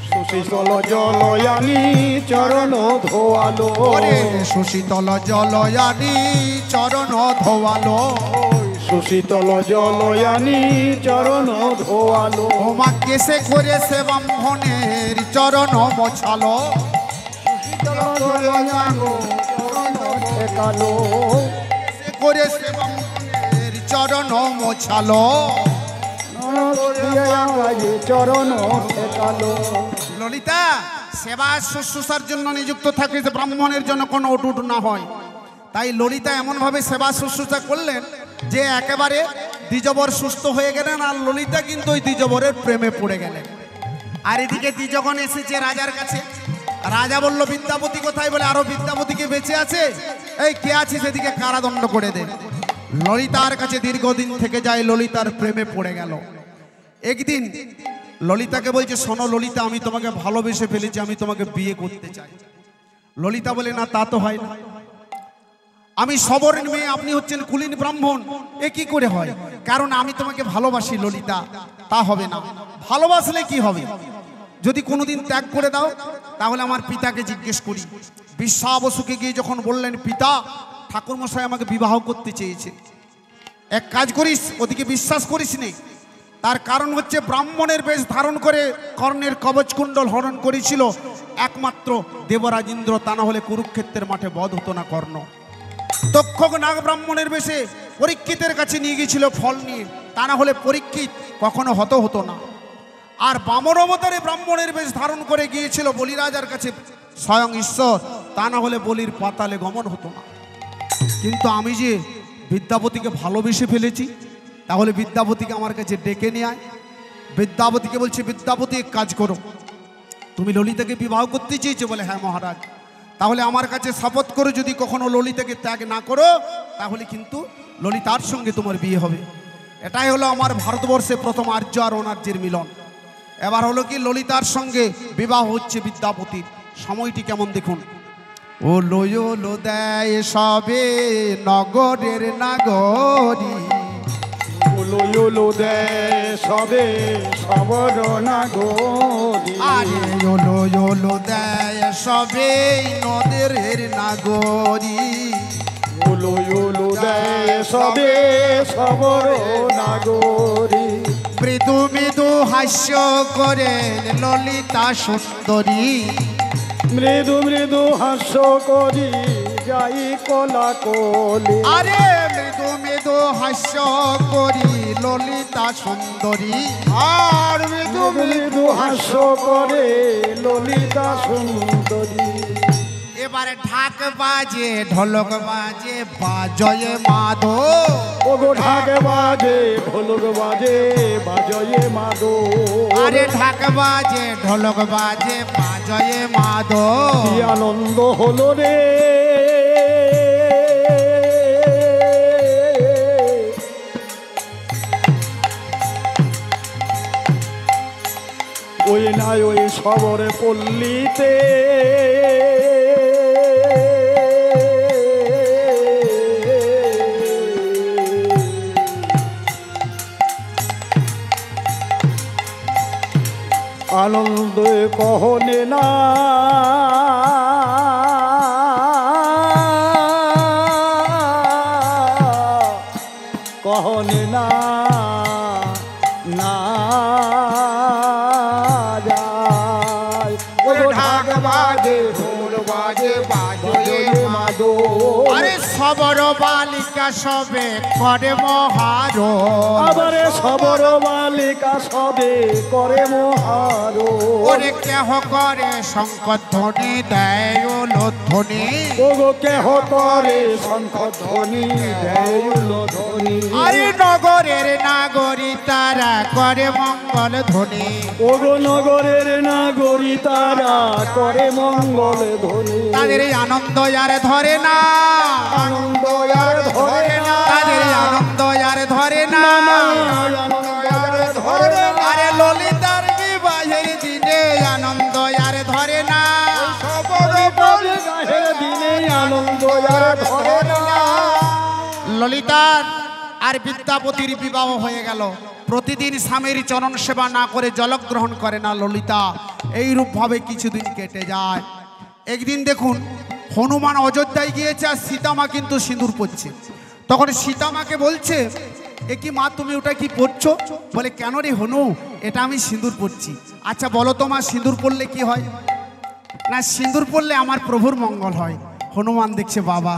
সুশীতল জলয়ানি চরণ ধোয়ালো।
ওরে সুশীতল জলয়ানি চরণ ধোয়ালো।
সুশীতল জলয়ানি চরণ ধোয়ালো।
ওমা কেসে করে সে ব্রাহ্মণের চরণ মোছালো।
ঠেকালো।
কেসে করে সে ব্রাহ্মণের চরণ মোছালো।
চরণ ঠেকালো।
ললিতা, সেবা শুশ্রূষার জন্য নিযুক্ত থাকে, যে ব্রাহ্মণের জন্য কোনো অটুট না হয়। তাই ললিতা এমনভাবে সেবা শুশ্রূষা করলেন যে একেবারে দ্বিজবর সুস্থ হয়ে গেলেন। আর ললিতা কিন্তু ওই দ্বিজবরের প্রেমে পড়ে গেলেন। আর এদিকে দ্বিজগণ এসেছে রাজার কাছে। রাজা বলল, বিদ্যাপতি কোথায়? বলে, আরো বিদ্যাপতিকে বেঁচে আছে, এই কে আছে সেদিকে কারাদণ্ড করে দে। ললিতার কাছে দীর্ঘদিন থেকে যায়, ললিতার প্রেমে পড়ে গেল। একদিন ললিতাকে বলছে, শোনো ললিতা, আমি তোমাকে ভালোবেসে ফেলেছি, আমি তোমাকে বিয়ে করতে চাই। ললিতা বলে, না, তা তো হয় না, আমি সবরের মেয়ে, আপনি হচ্ছেন কুলীন ব্রাহ্মণ, এ কি করে হয়? কারণ আমি তোমাকে ভালোবাসি ললিতা। তা হবে না। ভালোবাসলে কি হবে? যদি কোনোদিন ত্যাগ করে দাও, তাহলে আমার পিতাকে জিজ্ঞেস করি। বিশ্বাবসুকে গিয়ে যখন বললেন, পিতা, ঠাকুরমশাই আমাকে বিবাহ করতে চেয়েছে, এক কাজ করিস, ওদিকে বিশ্বাস করিস নে। তার কারণ হচ্ছে ব্রাহ্মণের বেশ ধারণ করে কর্ণের কবচকুণ্ডল হরণ করেছিল একমাত্র দেবরাজ ইন্দ্র, তা না হলে কুরুক্ষেত্রের মাঠে বধ হতো না কর্ণ। তক্ষক নাগ ব্রাহ্মণের বেশে পরীক্ষিতের কাছে নিয়ে গিয়েছিল ফল নিয়ে, তা না হলে পরীক্ষিত কখনো হতো না। আর বামন অবতারে ব্রাহ্মণের বেশ ধারণ করে গিয়েছিল বলিরাজার কাছে স্বয়ং ঈশ্বর, তা না হলে বলির পাতালে গমন হতো না। কিন্তু আমি যে বিদ্যাপতিকে ভালোবেসে ফেলেছি, তাহলে বিদ্যাপতিকে আমার কাছে ডেকে নিয়ে আয়। বিদ্যাপতিকে বলছে, বিদ্যাপতি এক কাজ করো, তুমি ললিতাকে বিবাহ করতে চেয়েছো? বলে, হ্যাঁ মহারাজ। তাহলে আমার কাছে শপথ করো, যদি কখনো ললিতাকে ত্যাগ না করো, তাহলে কিন্তু ললিতার সঙ্গে তোমার বিয়ে হবে। এটাই হলো আমার ভারতবর্ষে প্রথম আর্য আর অনার্যের মিলন। এবার হলো কি, ললিতার সঙ্গে বিবাহ হচ্ছে বিদ্যাপতির। সময়টি কেমন দেখুন। ও লোয়লো দেয় সবে নগরের নাগরী,
ওলো দেয় সবে সবর নাগরী।
আরে ওলো দেয় সবে নদের নাগরী।
ওলো দেয় সবে সবর নাগরী।
মৃদু মৃদু হাস্য করেন ললিতা সুন্দরী।
মৃদু মৃদু হাস্য করি যাই কলা কলি।
আরে মৃদু মৃদু হাস্য করি ললিতা সুন্দরী।
আর মৃদু
মৃদু হাস্য করে ললিতা সুন্দরী।
এবারে ঢাক বাজে ঢোলক বাজে বাজয়ে মাদো।
ওগো ঢাক বাজে ঢোলক বাজে বাজয়ে মাদো।
আরে ঢাক বাজে ঢোলক বাজে বাজয়ে মাদো।
কি আনন্দ হলো রে ওই নাই ওই শবরে পল্লীতে। আনন্দ কহনে না কহনে না না যায়। ওগো ঢাক বাজে ঢোল বাজে বাজয়ে মাদো।
আরে সবর বালিকা সবে করে মহারো।
আবারে সবর বালিকা সবে করে মহারো।
ওরে কেহ করে শঙ্খ ধ্বনি দেয় লোধ্বনি।
ওগো কেহ করে শঙ্খ ধ্বনি দেয় ধ্বনি।
আরে নগরের নাগরী তারা করে মঙ্গল ধ্বনি।
ওগো নগরের নাগরী তারা করে মঙ্গল ধ্বনি।
তাদের এই আনন্দ আর ধরে না,
আনন্দ আর ধরে না,
তাদের এই আনন্দ আর ধরে না।
আনন্দ আর ধরে না।
আরে ললিতার বিবাহের দিনে আনন্দ আর ধরে না।
বিবাহের দিনে আনন্দ আর ধরে না।
ললিতার আর বিদ্যাপতির বিবাহ হয়ে গেল। প্রতিদিন স্বামীর চরণ সেবা না করে জলগ্রহণ করে না ললিতা। এইরূপ ভাবে কিছুদিন কেটে যায়। একদিন দেখুন হনুমান অযোধ্যায় গিয়েছে আর সীতামা কিন্তু সিঁদুর পরছে। তখন সীতামাকে বলছে, এ কি মা তুমি ওটা কি পরছো? বলে কেন রে হনু, এটা আমি সিঁদুর পরছি। আচ্ছা বলো তো মা, সিঁদুর পরলে কি হয়? না সিঁদুর পরলে আমার প্রভুর মঙ্গল হয়। হনুমান দেখছে বাবা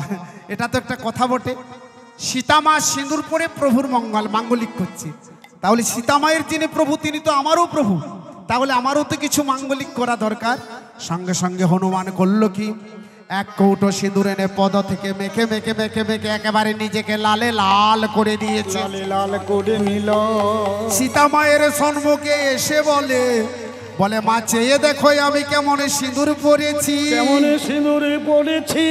এটা তো একটা কথা বটে। সীতামা সিঁদুর পরে প্রভুর মাঙ্গলিক করছে। তাহলে সীতামায়ের যিনি প্রভু তিনি তো আমারও প্রভু, তাহলে আমারও তো কিছু মাঙ্গলিক করা দরকার। সঙ্গে সঙ্গে হনুমান করলো কি, এক কৌটো সিঁদুর এনে পদ থেকে মেখে মেখে মেখে মেখে একেবারে নিজেকে লালে লাল করে দিয়েছে।
লালে লাল করে নিল।
সীতামায়ের সম্মুখে এসে বলে মা চেয়ে দেখো আমি কেমন সিঁদুর পরেছি।
কেমন সিঁদুর পড়েছি।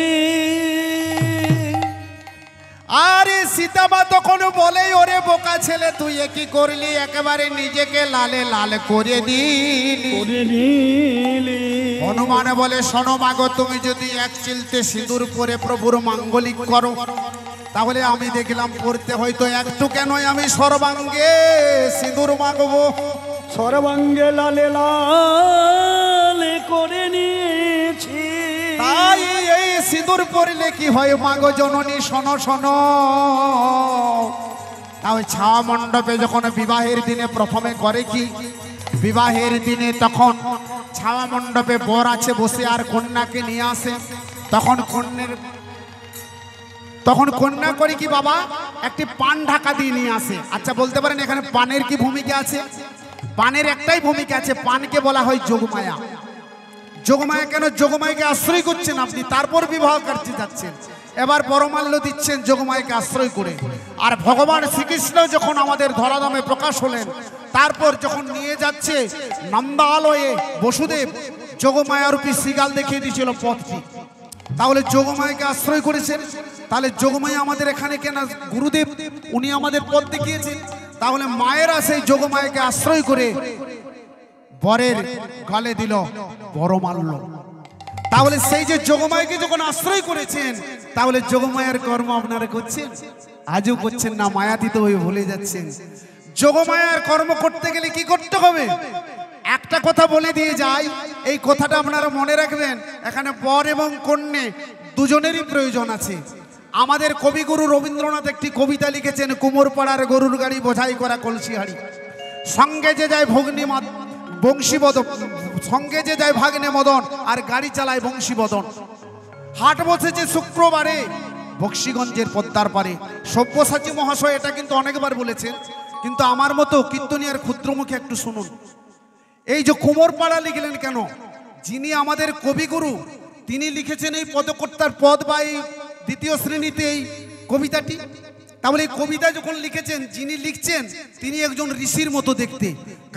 আরে সীতামা তখন বলে, ওরে বোকা ছেলে তুই কি করলি, একেবারে নিজেকে লালে লাল করে দিলি। হনুমান বলে শোনো মাগো, তুমি যদি এক চিলতে সিঁদুর পরে প্রভুর মাঙ্গলিক করো তাহলে আমি দেখলাম পড়তে হয়তো একটু কেন আমি সর্বাঙ্গে সিঁদুর মাগবো।
সর্বাঙ্গে লালে লাল করে নিয়েছি।
তাই এই সিঁদুর পরলে কি হয় মাগো জননী, শোনো শোনো। তাই ছায়া মণ্ডপে যখন বিবাহের দিনে প্রথমে করে কি, বিবাহের দিনে তখন ছায়া মণ্ডপে বর আছে বসে আর কন্যাকে নিয়ে আসে। তখন কন্যা করে কি বাবা, একটি পান ঢাকা দিয়ে নিয়ে আসে। আচ্ছা বলতে পারেন এখানে পানের কি ভূমিকা আছে? পানের একটাই ভূমিকা আছে, পানকে বলা হয় যোগমায়া। যোগমায়া কেন? যোগমায়াকে আশ্রয় করছেন আপনি, তারপর বিবাহ কার্যে যাচ্ছেন। এবার পরমাল্য দিচ্ছেন যোগমায়াকে আশ্রয় করে। আর ভগবান শ্রীকৃষ্ণ যখন আমাদের ধরাধামে প্রকাশ হলেন, তারপর যখন নিয়ে যাচ্ছে নন্দালয়ে বসুদেব, যোগমায়ারূপী শ্রীগাল দেখিয়ে দিয়েছিল পথটি। তাহলে যোগমায়াকে আশ্রয় করেছেন। তাহলে যোগমায়া আমাদের এখানে কেন? গুরুদেব উনি আমাদের পথ দেখিয়েছেন। তাহলে মায়েরা সেই যোগমায়াকে আশ্রয় করে বরের গলে দিল বরমাল্য। তাহলে সেই যে যোগমায়াকে যখন আশ্রয় করেছেন, তাহলে যোগমায়ার কর্ম আপনারা করছেন? আজও করছেন না, মায়াতীত হয়ে ভুলে যাচ্ছেন। যোগমায়ার কর্ম করতে গেলে কি করতে হবে? একটা কথা বলে দিয়ে যাই, এই কথাটা আপনারা মনে রাখবেন। এখানে বর এবং কন্যা দুজনেরই প্রয়োজন আছে। আমাদের কবিগুরু রবীন্দ্রনাথ একটি কবিতা লিখেছেন, কুমোরপাড়ার গরুর গাড়ি বোঝাই করা কলসি হাড়ি। সঙ্গে যে যায় ভগ্নী বংশীবদন, সঙ্গে যে যায় ভাগ্নে মদন, আর গাড়ি চালায় বংশীবদন। হাট বসেছে শুক্রবারে বক্সিগঞ্জের পদ্মার পারে। সব্যসাচী মহাশয় এটা কিন্তু অনেকবার বলেছেন, কিন্তু আমার মতো কীর্তনিয়ার ক্ষুদ্রমুখে একটু শুনুন। এই যে কুমোরপাড়া লিখলেন কেন? যিনি আমাদের কবিগুরু তিনি লিখেছেন এই পদকর্তার পদ বা এই দ্বিতীয় শ্রেণীতে এই কবিতাটি। তাহলে এই কবিতা যখন লিখেছেন, যিনি লিখছেন তিনি একজন ঋষির মতো দেখতে,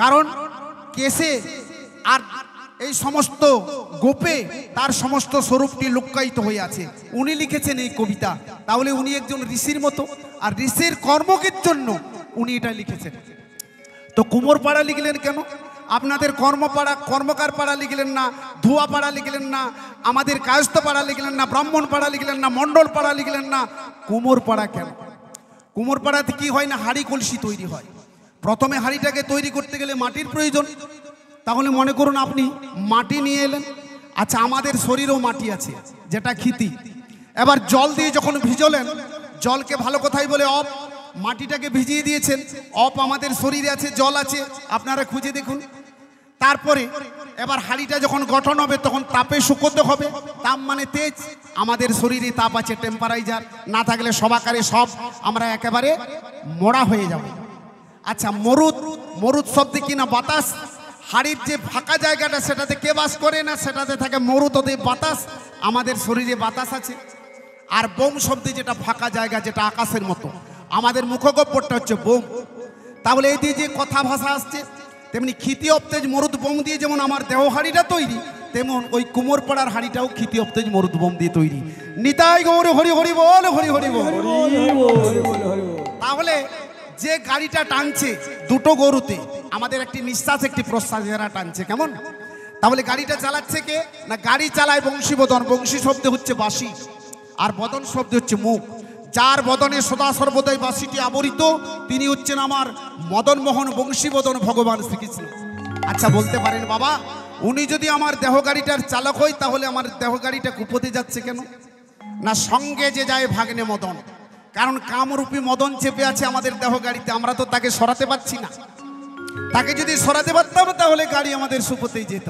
কারণ কেশে আর এই সমস্ত গোপে তার সমস্ত স্বরূপটি লুক্কায়িত হয়ে আছে। উনি লিখেছেন এই কবিতা, তাহলে উনি একজন ঋষির মতো, আর ঋষির কর্মকের জন্য উনি এটা লিখেছেন। তো কুমোরপাড়া লিখলেন কেন? আপনাদের কর্মপাড়া কর্মকার পাড়া লিখলেন না, ধোয়া পাড়া লিখলেন না, আমাদের কায়স্থ পাড়া লিখলেন না, ব্রাহ্মণ পাড়া লিখলেন না, মণ্ডল পাড়া লিখলেন না, কুমোরপাড়া কেন? কুমোরপাড়াতে কি হয় না, হাঁড়ি কলসি তৈরি হয়। প্রথমে হাঁড়িটাকে তৈরি করতে গেলে মাটির প্রয়োজন। তাহলে মনে করুন আপনি মাটি নিয়ে এলেন, আচ্ছা আমাদের শরীরেও মাটি আছে যেটা ক্ষিতি। এবার জল দিয়ে যখন ভিজলেন, জলকে ভালো কথাই বলে অপ, মাটিটাকে ভিজিয়ে দিয়েছেন, অপ আমাদের শরীরে আছে, জল আছে, আপনারা খুঁজে দেখুন। তারপরে এবার হাঁড়িটা যখন গঠন হবে তখন তাপে শুকোতে হবে। তাপ মানে তেজ, আমাদের শরীরে তাপ আছে, টেম্পারেচার না থাকলে সবাকারে সব আমরা একেবারে মোড়া হয়ে যাব। আচ্ছা মরুদ, মরুদ শব্দে কিনা বাতাস, হাড়ির যে ফাঁকা জায়গাটা সেটাতে কে বাস করে না, সেটাতে থাকে মরুদ, ওদের বাতাস, আমাদের শরীরে বাতাস আছে। আর বোম শব্দে যেটা ফাঁকা জায়গা, যেটা আকাশের মতো, আমাদের মুখগহ্বরটা হচ্ছে বোম। তাহলে এই দিয়ে যে কথা ভাষা আসছে, তেমনি ক্ষিতি অপ্তেজ মরুদ বোম দিয়ে যেমন আমার দেহ হাড়িটা তৈরি, তেমন ওই কুমোরপাড়ার হাড়িটাও ক্ষিতি অপ্তেজ মরুদ বোম দিয়ে তৈরি। নিতাই গৌর হরি হরি বল, হরি হরি বল। তাহলে যে গাড়িটা টানছে দুটো গরুতে, আমাদের একটি নিঃশ্বাস একটি প্রশ্বাস এরা টানছে, কেমন? তাহলে গাড়িটা চালাচ্ছে কে না, গাড়ি চালায় বংশী বদন। বংশী শব্দ হচ্ছে বাঁশি, আর বদন শব্দ হচ্ছে মুখ। যার বদনে সদা সর্বদাই বাঁশিটি আবরিত, তিনি হচ্ছেন আমার মদন মোহন বংশী বদন ভগবান শ্রীকৃষ্ণ। আচ্ছা বলতে পারেন বাবা, উনি যদি আমার দেহ গাড়িটার চালক হয়, তাহলে আমার দেহ গাড়িটা কুপোতে যাচ্ছে কেন? না সঙ্গে যে যায় ভাগ্নে মদন, কারণ কামরূপী মদন চেপে আছে আমাদের দেহ গাড়িতে, আমরা তো তাকে সরাতে পারছি না। তাকে যদি সরাতে পারতাম তাহলে গাড়ি আমাদের সুপোতেই যেত।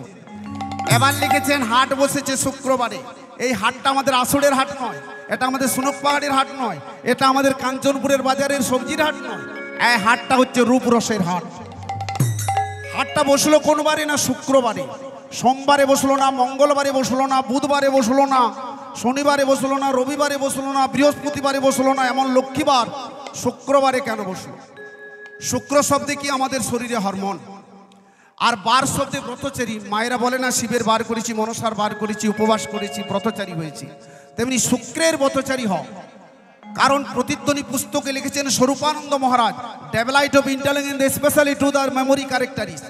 এবার লিখেছেন হাট বসেছে শুক্রবারে। এই হাটটা আমাদের আসরের হাট নয়, এটা আমাদের সুনক পাহাড়ের হাট নয়, এটা আমাদের কাঞ্চনপুরের বাজারের সবজির হাট নয়, এই হাটটা হচ্ছে রূপরসের হাট। হাটটা বসলো কোন বারে না, শুক্রবারে। সোমবারে বসলো না, মঙ্গলবারে বসলো না, বুধবারে বসলো না, শনিবারে বসলো না, রবিবারে বসলো না, বৃহস্পতিবারে বসলো না, এমন লক্ষ্মীবার শুক্রবারে কেন বসলো? শুক্র শব্দে কি আমাদের শরীরে হরমোন, আর বার শব্দে ব্রতচারী। মায়েরা বলে না শিবের বার করেছি, মনসার বার করেছি, উপবাস করেছি, ব্রতচারী হয়েছি। তেমনি শুক্রের ব্রতচারী হও, কারণ প্রতিধ্বনি পুস্তকে লিখেছেন Swarupananda Maharaj, delight of intelligence specially to the memory characteristics.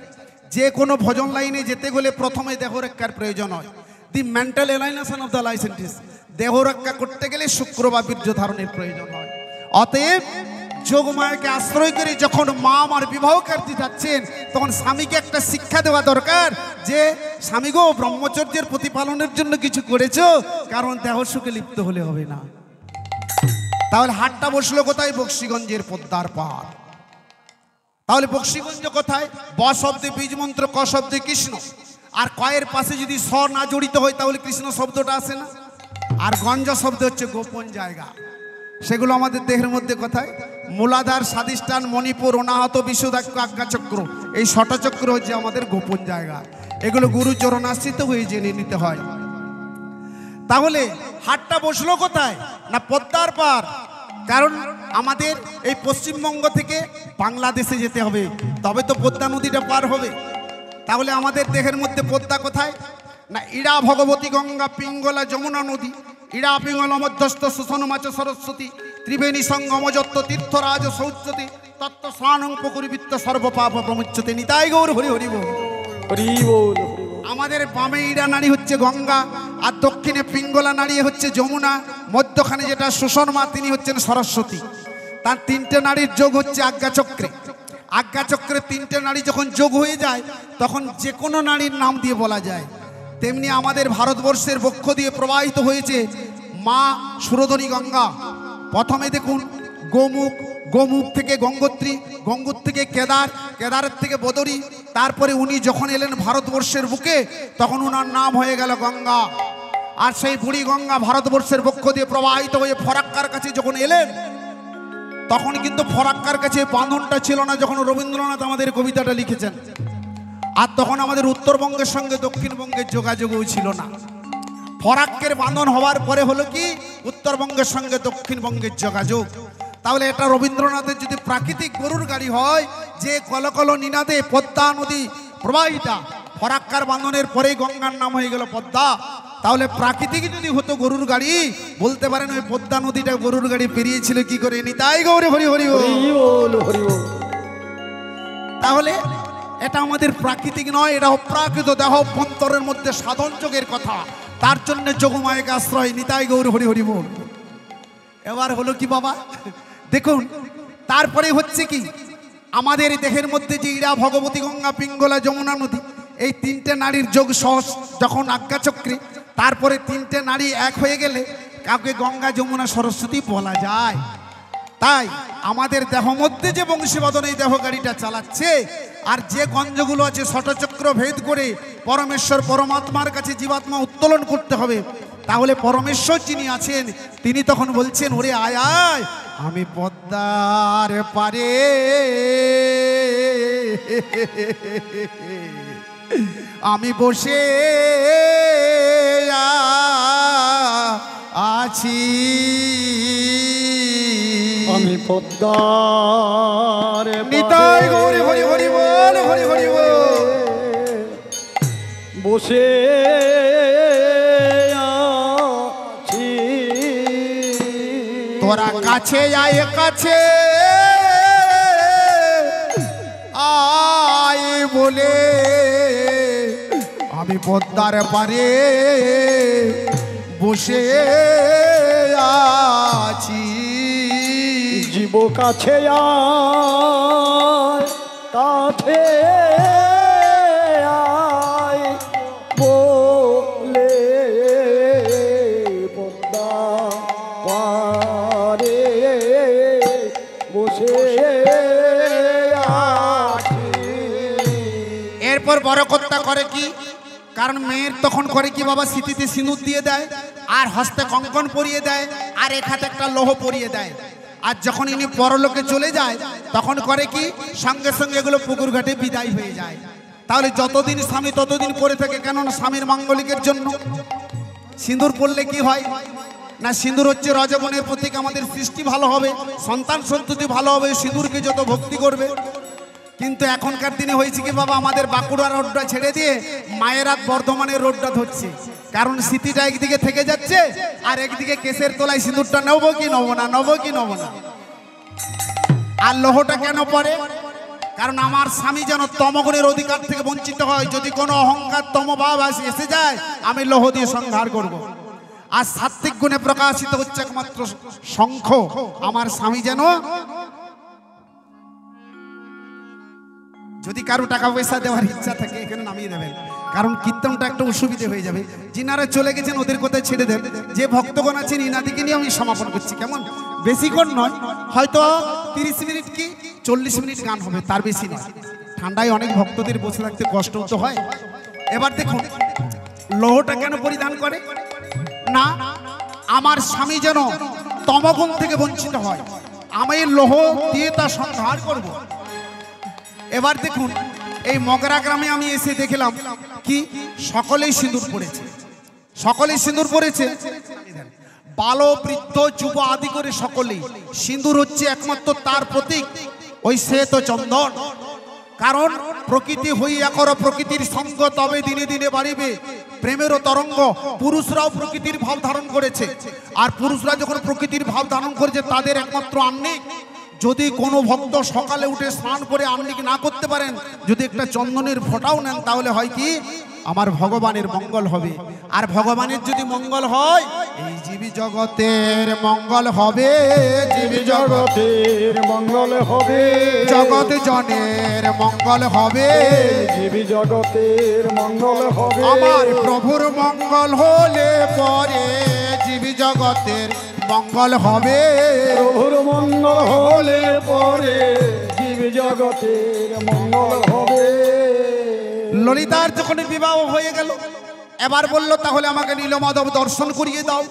যে কোনো ভজন লাইনে যেতে গেলে প্রথমে দেহরক্ষার প্রয়োজন হয়, দি মেন্টাল এলাইনেশন অফ দ্য লাইসেন্টিস। দেহরক্ষা করতে গেলে শুক্র বা বীর্য ধারণের প্রয়োজন হয়। অতএব যোগমায়াকে আশ্রয় করে যখন মা আমার বিবাহ করতে যাচ্ছেন, তখন স্বামীকে একটা শিক্ষা দেওয়া দরকার যে স্বামী গো, ব্রহ্মচর্যের প্রতিপালনের জন্য কিছু করেছো, কারণ দেহ সুখে লিপ্ত হলে হবে না। তাহলে হাটটা বসলো কোথায়? বক্সিগঞ্জের পদ্মার পার। তাহলে বক্সিগঞ্জ কোথায়? ব শব্দে বীজ মন্ত্র, ক শব্দে কৃষ্ণ, আর কয়ের পাশে যদি স না জড়িত হয় তাহলে কৃষ্ণ শব্দটা আসে না। আর গঞ্জ শব্দ হচ্ছে গোপন জায়গা, সেগুলো আমাদের দেহের মধ্যে কোথায়? মূলাধার, স্বাধিষ্ঠান, মণিপুর, অনাহত, বিশুদ্ধাক্ষ, আজ্ঞাচক্র, এই ষটচক্র হচ্ছে আমাদের গোপন জায়গা। এগুলো গুরু চরণাশ্রিত হয়ে জেনে নিতে হয়। তাহলে হাটটা বসলো কোথায় না, পদ্মার পার। কারণ আমাদের এই পশ্চিমবঙ্গ থেকে বাংলাদেশে যেতে হবে, তবে তো পদ্মা নদীটা পার হবে। তাহলে আমাদের দেহের মধ্যে পদ্মা কোথায় না, ইড়া ভগবতী গঙ্গা পিঙ্গলা যমুনা নদী, ইড়া পিঙ্গল মধ্যস্থ শোষণ মাচ সরস্বতী, ত্রিবেণী সঙ্গমযত্ত তীর্থরাজ সৌচ্যতি, তত্ত্ব স্নানং পুকুরবৃত্ত সর্বপাপ প্রমুচ্যতে। নিতাই গৌর হরি হরি বল। আমাদের বামে ইড়া নারী হচ্ছে গঙ্গা, আর দক্ষিণে পিঙ্গলা নারী হচ্ছে যমুনা, মধ্যখানে যেটা শোষণ মা তিনি হচ্ছেন সরস্বতী। তার তিনটে নারীর যোগ হচ্ছে আজ্ঞাচক্রে। আজ্ঞাচক্রে তিনটে নারী যখন যোগ হয়ে যায় তখন যে কোনো নারীর নাম দিয়ে বলা যায়। তেমনি আমাদের ভারতবর্ষের বক্ষ দিয়ে প্রবাহিত হয়েছে মা সুরধনী গঙ্গা। প্রথমে দেখুন গোমুখ, গোমুখ থেকে গঙ্গোত্রী, গঙ্গোত্রী থেকে কেদার, কেদারের থেকে বদরী। তারপরে উনি যখন এলেন ভারতবর্ষের বুকে তখন ওনার নাম হয়ে গেল গঙ্গা। আর সেই বুড়ি গঙ্গা ভারতবর্ষের বক্ষ দিয়ে প্রবাহিত হয়ে ফরাক্কার কাছে যখন এলেন, তখন কিন্তু ফরাক্কার কাছে বাঁধনটা ছিল না যখন রবীন্দ্রনাথ আমাদের কবিতাটা লিখেছেন। আর তখন আমাদের উত্তরবঙ্গের সঙ্গে দক্ষিণবঙ্গের যোগাযোগও ছিল না। ফরাক্কের বাঁধন হওয়ার পরে হলো কি উত্তরবঙ্গের সঙ্গে দক্ষিণবঙ্গের যোগাযোগ। তাহলে এটা রবীন্দ্রনাথের যদি প্রাকৃতিক গরুর গাড়ি হয়, যে কলকল নিনাদে পদ্মা নদী প্রবাহিতা, ফরাক্কার বাঁধনের পরেই গঙ্গার নাম হয়ে গেল পদ্মা। তাহলে প্রাকৃতিক যদি হতো গরুর গাড়ি, বলতে পারেন ওই পদ্মা নদীটা গরুর গাড়ি পেরিয়েছিল কি করে? নিতাই গৌরে হরি হরি বল। তাহলে এটা আমাদের প্রাকৃতিক নয়, এটা অপ্রাকৃত দেহ অভ্যন্তরের মধ্যে সাধন যোগের কথা। তার জন্য যোগমায়কে আশ্রয়, নিতাই গৌর হরি হরি বল। এবার হলো কি বাবা, দেখুন তারপরে হচ্ছে কি আমাদের দেহের মধ্যে যে ইরা, ভগবতী, গঙ্গা, পিঙ্গলা, যমুনা নদী, এই তিনটে নারীর যোগ সহজ যখন আজ্ঞাচক্রে, তারপরে তিনটে নারী এক হয়ে গেলে কাউকে গঙ্গা, যমুনা, সরস্বতী বলা যায়। তাই আমাদের দেহ মধ্যে যে বংশীবাদন এই দেহ গাড়িটা চালাচ্ছে, আর যে গঞ্জগুলো আছে ষটচক্র ভেদ করে পরমেশ্বর পরমাত্মার কাছে জীবাত্মা উত্তোলন করতে হবে। তাহলে পরমেশ্বর যিনি আছেন তিনি তখন বলছেন, ওরে আয় আয় আমি পদ্মার পারে আমি বসে আছি,
আমি পদ্মার
নিতাই গৌরী হরি হরি বল, হরি হরি বল।
বসে আছি,
তোরা কাছে আয়, কাছে আয় বলে আমি পদ্মার পারে বসে আছি।
জীব কাছে আয়, কাছে আয় বলে পদ্মা পারে বসে আছি।
এরপর বড় কর্তা করে কি, কারণ মেয়ের তখন করে কি বাবা, স্মৃতিতে সিঁদুর দিয়ে দেয়, আর হস্তে কঙ্কন পরিয়ে দেয়, আর এক হাতে একটা লোহ পরিয়ে দেয়। আর যখন ইনি পরলোকে চলে যায় তখন করে কি, সঙ্গে সঙ্গে এগুলো পুকুর ঘাটে বিদায় হয়ে যায়। তাহলে যতদিন স্বামী ততদিন পরে থাকে, কেননা স্বামীর মাঙ্গলিকের জন্য। সিঁদুর পরলে কি হয় না, সিঁদুর হচ্ছে রজবনের প্রতীক, আমাদের সৃষ্টি ভালো হবে, সন্তান সন্ততি ভালো হবে, সিঁদুরকে যত ভক্তি করবে। কিন্তু এখনকার দিনে হয়েছে কি বাবা, আমাদের বাঁকুড়া রোডটা ছেড়ে দিয়ে মায়েরা বর্ধমানের রোডটা ধরছে, কারণ স্মৃতিটা একদিকে থেকে যাচ্ছে, আর একদিকে কেসের তলায় সিঁদুরটা নেবো কি নেবো না, নেবো কি নেবো না। আর লোহটা কেন পরে, কারণ আমার স্বামী যেন তমগুণের অধিকার থেকে বঞ্চিত হয়। যদি কোনো অহংকার তমভাব এসে যায়, আমি লোহ দিয়ে সংহার করব। আর সাত্বিক গুণে প্রকাশিত হচ্ছে একমাত্র শঙ্খ। আমার স্বামী যেন, যদি কারো টাকা পয়সা দেওয়ার ইচ্ছা থাকে এখানে নামিয়ে দেবেন, কারণ কীর্তনটা একটা অসুবিধে হয়ে যাবে। যিনারা চলে গেছেন ওদের কোথায় ছেড়ে দেন, যে ভক্তগণ আছেন ইনাদিকে নিয়ে আমি সমাপন করছি। কেমন, বেশিক্ষণ নয়, হয়তো 30 মিনিট কি 40 মিনিট গান হবে, তার বেশি নয়। ঠান্ডায় অনেক ভক্তদের বসে থাকতে কষ্ট তো হয়। এবার দেখুন লোহটা কেন পরিধান করে না, আমার স্বামী যেন তমগুণ থেকে বঞ্চিত হয়, আমি লোহ দিয়ে তা সংহার করব। এবার দেখুন এই মগরা গ্রামে আমি এসে দেখলাম কি সকলেই সিঁদুর পড়েছে, সকলেই সিঁদুর পড়েছে, বালো বৃদ্ধ যুব আদি করে সকলেই। সিঁদুর হচ্ছে একমাত্র তার প্রতীক, ওই শ্বেত চন্দন। কারণ প্রকৃতি হইয়া করো প্রকৃতির সঙ্গ, তবে দিনে দিনে বাড়িবে প্রেমেরও তরঙ্গ। পুরুষরাও প্রকৃতির ভাব ধারণ করেছে, আর পুরুষরা যখন প্রকৃতির ভাব ধারণ করেছে তাদের একমাত্র আহ্নিক। যদি কোনো ভক্ত সকালে উঠে স্নান করে আহ্নিক না করতে পারেন, যদি একটা চন্দনের ফোঁটাও নেন, তাহলে হয় কি আমার ভগবানের মঙ্গল হবে। আর ভগবানের যদি মঙ্গল হয়, এই জীবী জগতের মঙ্গল হবে, জীবী
জগতের মঙ্গল হবে,
জগৎ জনের মঙ্গল হবে,
জীবী জগতের মঙ্গল হবে।
আমার প্রভুর মঙ্গল হলে পরে জীবী জগতের মঙ্গল হবে,
প্রভুর মঙ্গল হলে পরে জীবী জগতের মঙ্গল হবে।
ললিতার যখন বিবাহ হয়ে গেল, এবার বলল তাহলে আমাকে নীলমাধব দর্শন করিয়ে দাও।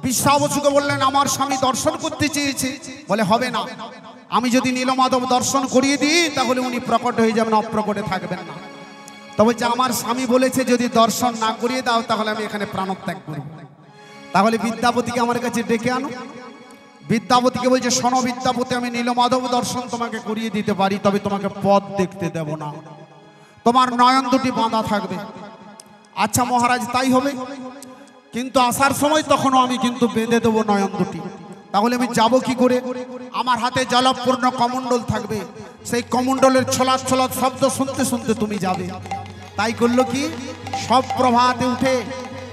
বিশ্বাবসুকে বললেন আমার স্বামী দর্শন করতে চেয়েছে, বলে হবে না, আমি যদি নীলমাধব দর্শন করিয়ে দিই তাহলে উনি প্রকট হয়ে যাবেন, অপ্রকটে থাকবেন না। তো বলছে আমার স্বামী বলেছে যদি দর্শন না করিয়ে দাও তাহলে আমি এখানে প্রাণত্যাগ করব। তাহলে বিদ্যাপতিকে আমার কাছে ডেকে আনো। বিদ্যাপতিকে বলছে শোনো বিদ্যাপতি, আমি নীলমাধব দর্শন তোমাকে করিয়ে দিতে পারি, তবে তোমাকে পথ দেখতে দেব না, তোমার নয়ন দুটি বাঁধা থাকবে। আচ্ছা মহারাজ তাই হবে, কিন্তু আসার সময় তখনও আমি কিন্তু বেঁধে দেবো নয়ন দুটি। তাহলে আমি যাব কি করে? আমার হাতে জলপূর্ণ কমণ্ডল থাকবে, সেই কমণ্ডলের ছোলাৎ ছোলাৎ শব্দ শুনতে শুনতে তুমি যাবে। তাই করলো কি, সব প্রভাতে উঠে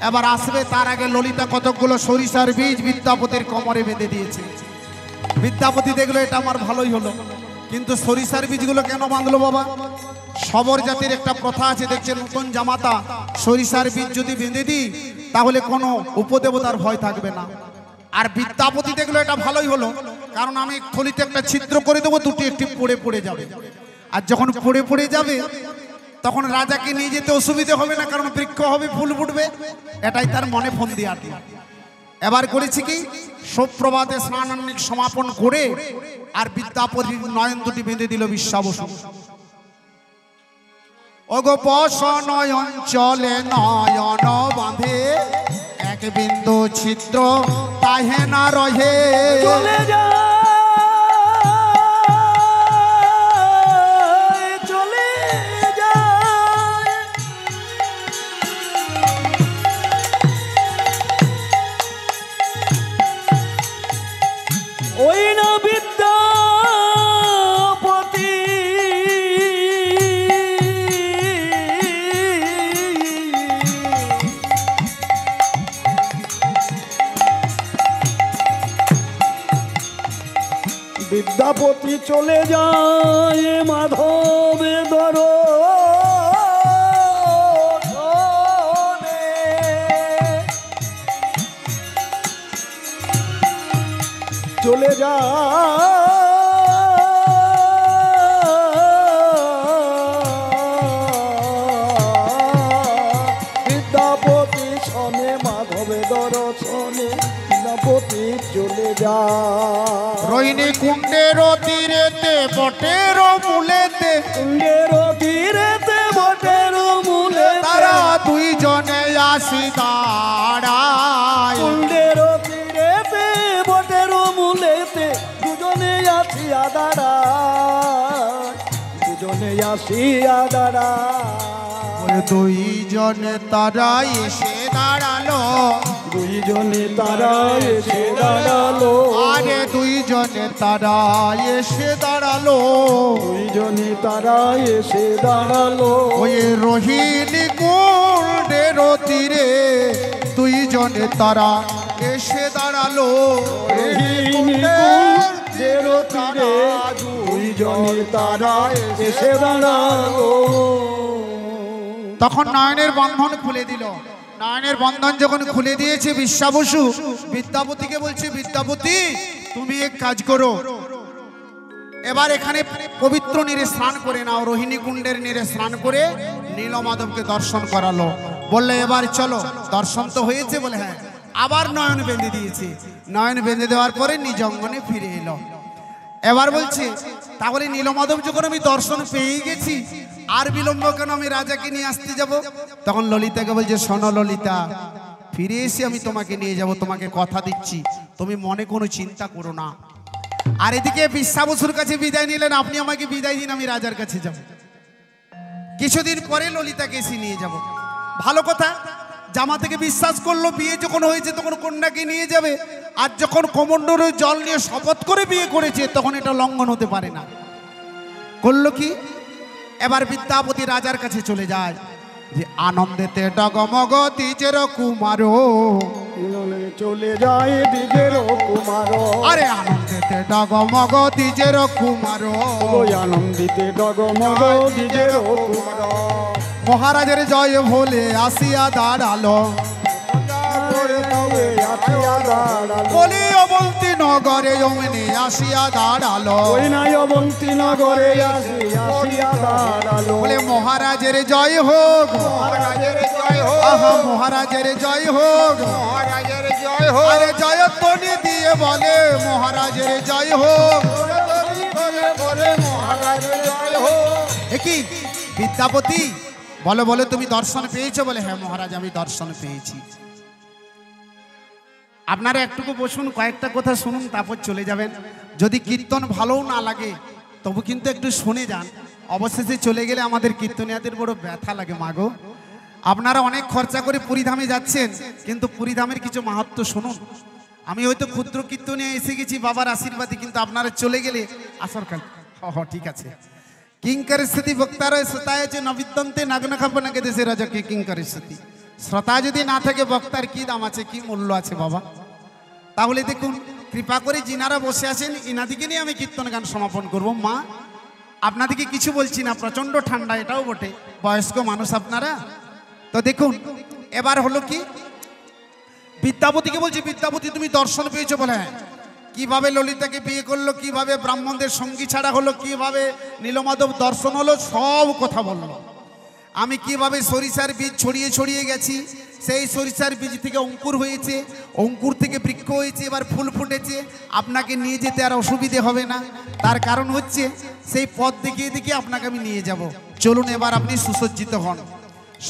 এবার আসবে, তার আগে ললিতা কতকগুলো সরিষার বীজ বিদ্যাপতির কোমরে বেঁধে দিয়েছে। বিদ্যাপতি দেখলো এটা আমার ভালোই হলো, কিন্তু সরিষার বীজগুলো কেন বাঁধলো বাবা? সবর জাতির একটা প্রথা আছে, দেখছে নতুন জামাতা সরিষার বীজ যদি বেঁধে দিই তাহলে কোনো উপদেবতার ভয় থাকবে না। আর বিদ্যাপতি দেখলো এটা ভালোই হলো, কারণ আমি থলিতে একটা ছিদ্র করে দেবো, দুটি একটি পড়ে পড়ে যাবে। আর যখন পড়ে পড়ে যাবে তখন রাজাকে নিয়ে যেতে অসুবিধা হবে না, কারণ বৃক্ষ হবে, ফুল ফুটবে। এটাই তার মনে ফোন দিয়ে আটল। এবার করেছি কি, সুপ্রভাতে স্নানান্নিক সমাপন করে আর বিদ্যাপতির নয়ন দুটি বেঁধে দিল বিশ্বাবসু। ওগো বস নয়ন চলে নয়ন বাঁধে, এক বিন্দু ছিদ্র তাহে না রহে।
চলে যায় চলে যায়, ওই না বিদ্যাপতি বিদ্যাপতি চলে যায় মাধবে দর্শনে, চলে যায় বিদ্যাপতি শনে মাধবে দর্শনে, বিদ্যাপতি চলে যায়।
রোহিণী কুণ্ডের তীরেতে বটের মূলেতে,
কুণ্ডের তীরেতে বটের মূলে
তারা দুইজনে আসি দাঁড়ায়।
কুণ্ডের তীরেতে বটের মূলেতে দুজনে আসিয়া দাঁড়ায়, দুজনে আসিয়া দাঁড়ায়,
দুইজনে তারা এসে দাঁড়ালো,
দুইজনে তারা এসে দাঁড়ালো,
আরে দুইজনে তারা এসে দাঁড়ালো,
দুইজনে তারা এসে দাঁড়ালো,
ওই রোহিণী কুণ্ডের তীরে দুইজনে তারা এসে দাঁড়ালো।
কুণ্ডের তীরে দুইজনে তারা এসে দাঁড়ালো।
তখন নয়নের বন্ধন খুলে দিল। নয়নের বন্ধন যখন খুলে দিয়েছে বিশ্বাবসু বিদ্যাপতিকে বলছে, বিদ্যাপতি তুমি এক কাজ করো, এবার এখানে পবিত্র নীরে স্নান করে নাও। রোহিণী কুণ্ডের নীরে স্নান করে নীলমাধবকে দর্শন করালো। বললে এবার চলো, দর্শন তো হয়েছে, বলে হ্যাঁ। আবার নয়ন বেঁধে দিয়েছে। নয়ন বেঁধে দেওয়ার পরে নিজ অঙ্গনে ফিরে এলো। এবার বলছে তাহলে নীলমাধব যখন আমি দর্শন পেয়ে গেছি, আর বিলম্ব কেন, আমি রাজাকে নিয়ে আসতে যাব। তখন ললিতাকে বলছে, শোনো ললিতা, ফিরে এসে আমি তোমাকে নিয়ে যাব, তোমাকে কথা দিচ্ছি, তুমি মনে কোনো চিন্তা করো না। আর এদিকে বিশ্বাবসুর কাছে বিদায় নিলেন, আপনি আমাকে বিদায় দিন, আমি রাজার কাছে যাব। কিছুদিন পরে ললিতাকে এসে নিয়ে যাব। ভালো কথা, জামা থেকে বিশ্বাস করলো, বিয়ে যখন হয়েছে তখন কন্যাকে নিয়ে যাবে। আর যখন কমণ্ডলের জল নিয়ে শপথ করে বিয়ে করেছে তখন এটা লঙ্ঘন হতে পারে না। করলো কি, এবার বিদ্যাপতি রাজার কাছে চলে যায় যে আনন্দেতে ডগমগ দ্বিজের কুমার,
চলে যায় দ্বিজের কুমার,
আরে আনন্দেতে ডগমগ দ্বিজের কুমার,
ওই আনন্দিতে ডগমগ দ্বিজের কুমার,
মহারাজের জয় বলে আসিয়া দাঁড়ালো, বলি অবন্তী নগরে অমনি আসিয়া দাঁড়ালো,
ওই নাই অবন্তী নগরে আসিয়া দাঁড়ালো,
বলে মহারাজের জয় হোক,
মহারাজের জয় হোক,
আহা মহারাজের জয় হোক,
মহারাজের জয় হোক,
আরে জয়ধ্বনি দিয়ে বলে মহারাজের জয় হোক।
বলে মহারাজের জয় হোক।
কি বিদ্যাপতি বলো বলো তুমি দর্শন পেয়েছো? বলে হ্যাঁ মহারাজ আমি দর্শন পেয়েছি। আপনারা একটুকু বসুন, কয়েকটা কথা শুনুন, তারপর চলে যাবেন। যদি কীর্তন ভালোও না লাগে তবু কিন্তু একটু শুনে যান। অবশেষে চলে গেলে আমাদের কীর্তনিয়াদের বড় ব্যথা লাগে মাগো। আপনারা অনেক খরচা করে পুরীধামে যাচ্ছেন, কিন্তু পুরীধামের কিছু মাহাত্ম্য শুনুন। আমি হয়তো ক্ষুদ্র কীর্তনিয়া এসে গেছি বাবার আশীর্বাদে, কিন্তু আপনারা চলে গেলে আসর কাল ঠিক আছে। কিঙ্কর স্থিতি বক্তার শ্রোতায় যে নবিদ্যন্তে নাগনাখাপনাকে দেশে রাজাকে কিঙ্কর স্থিতি। শ্রোতা যদি না থাকে বক্তার কি দাম আছে, কি মূল্য আছে বাবা? তাহলে দেখুন, কৃপা করে যিনারা বসে আছেন ইনাদিকে নিয়ে আমি কীর্তন গান সমাপন করব। মা আপনাদেরকে কিছু বলছি না, প্রচণ্ড ঠান্ডা, এটাও বটে, বয়স্ক মানুষ আপনারা। তো দেখুন এবার হলো কি, বিদ্যাপতিকে বলছি, বিদ্যাপতি তুমি দর্শন পেয়েছো? বলে হ্যাঁ। কিভাবে ললিতাকে বিয়ে করলো, কিভাবে ব্রাহ্মণদের সঙ্গী ছাড়া হলো, কিভাবে নীলমাধব দর্শন হলো, সব কথা বললো। আমি কিভাবে সরিষার বীজ ছড়িয়ে ছড়িয়ে গেছি, সেই সরিষার বীজ থেকে অঙ্কুর হয়েছে, অঙ্কুর থেকে বৃক্ষ হয়েছে, এবার ফুল ফুটেছে, আপনাকে নিয়ে যেতে আর অসুবিধে হবে না। তার কারণ হচ্ছে সেই পথ দেখিয়ে দেখিয়ে আপনাকে আমি নিয়ে যাব। চলুন এবার আপনি সুসজ্জিত হন।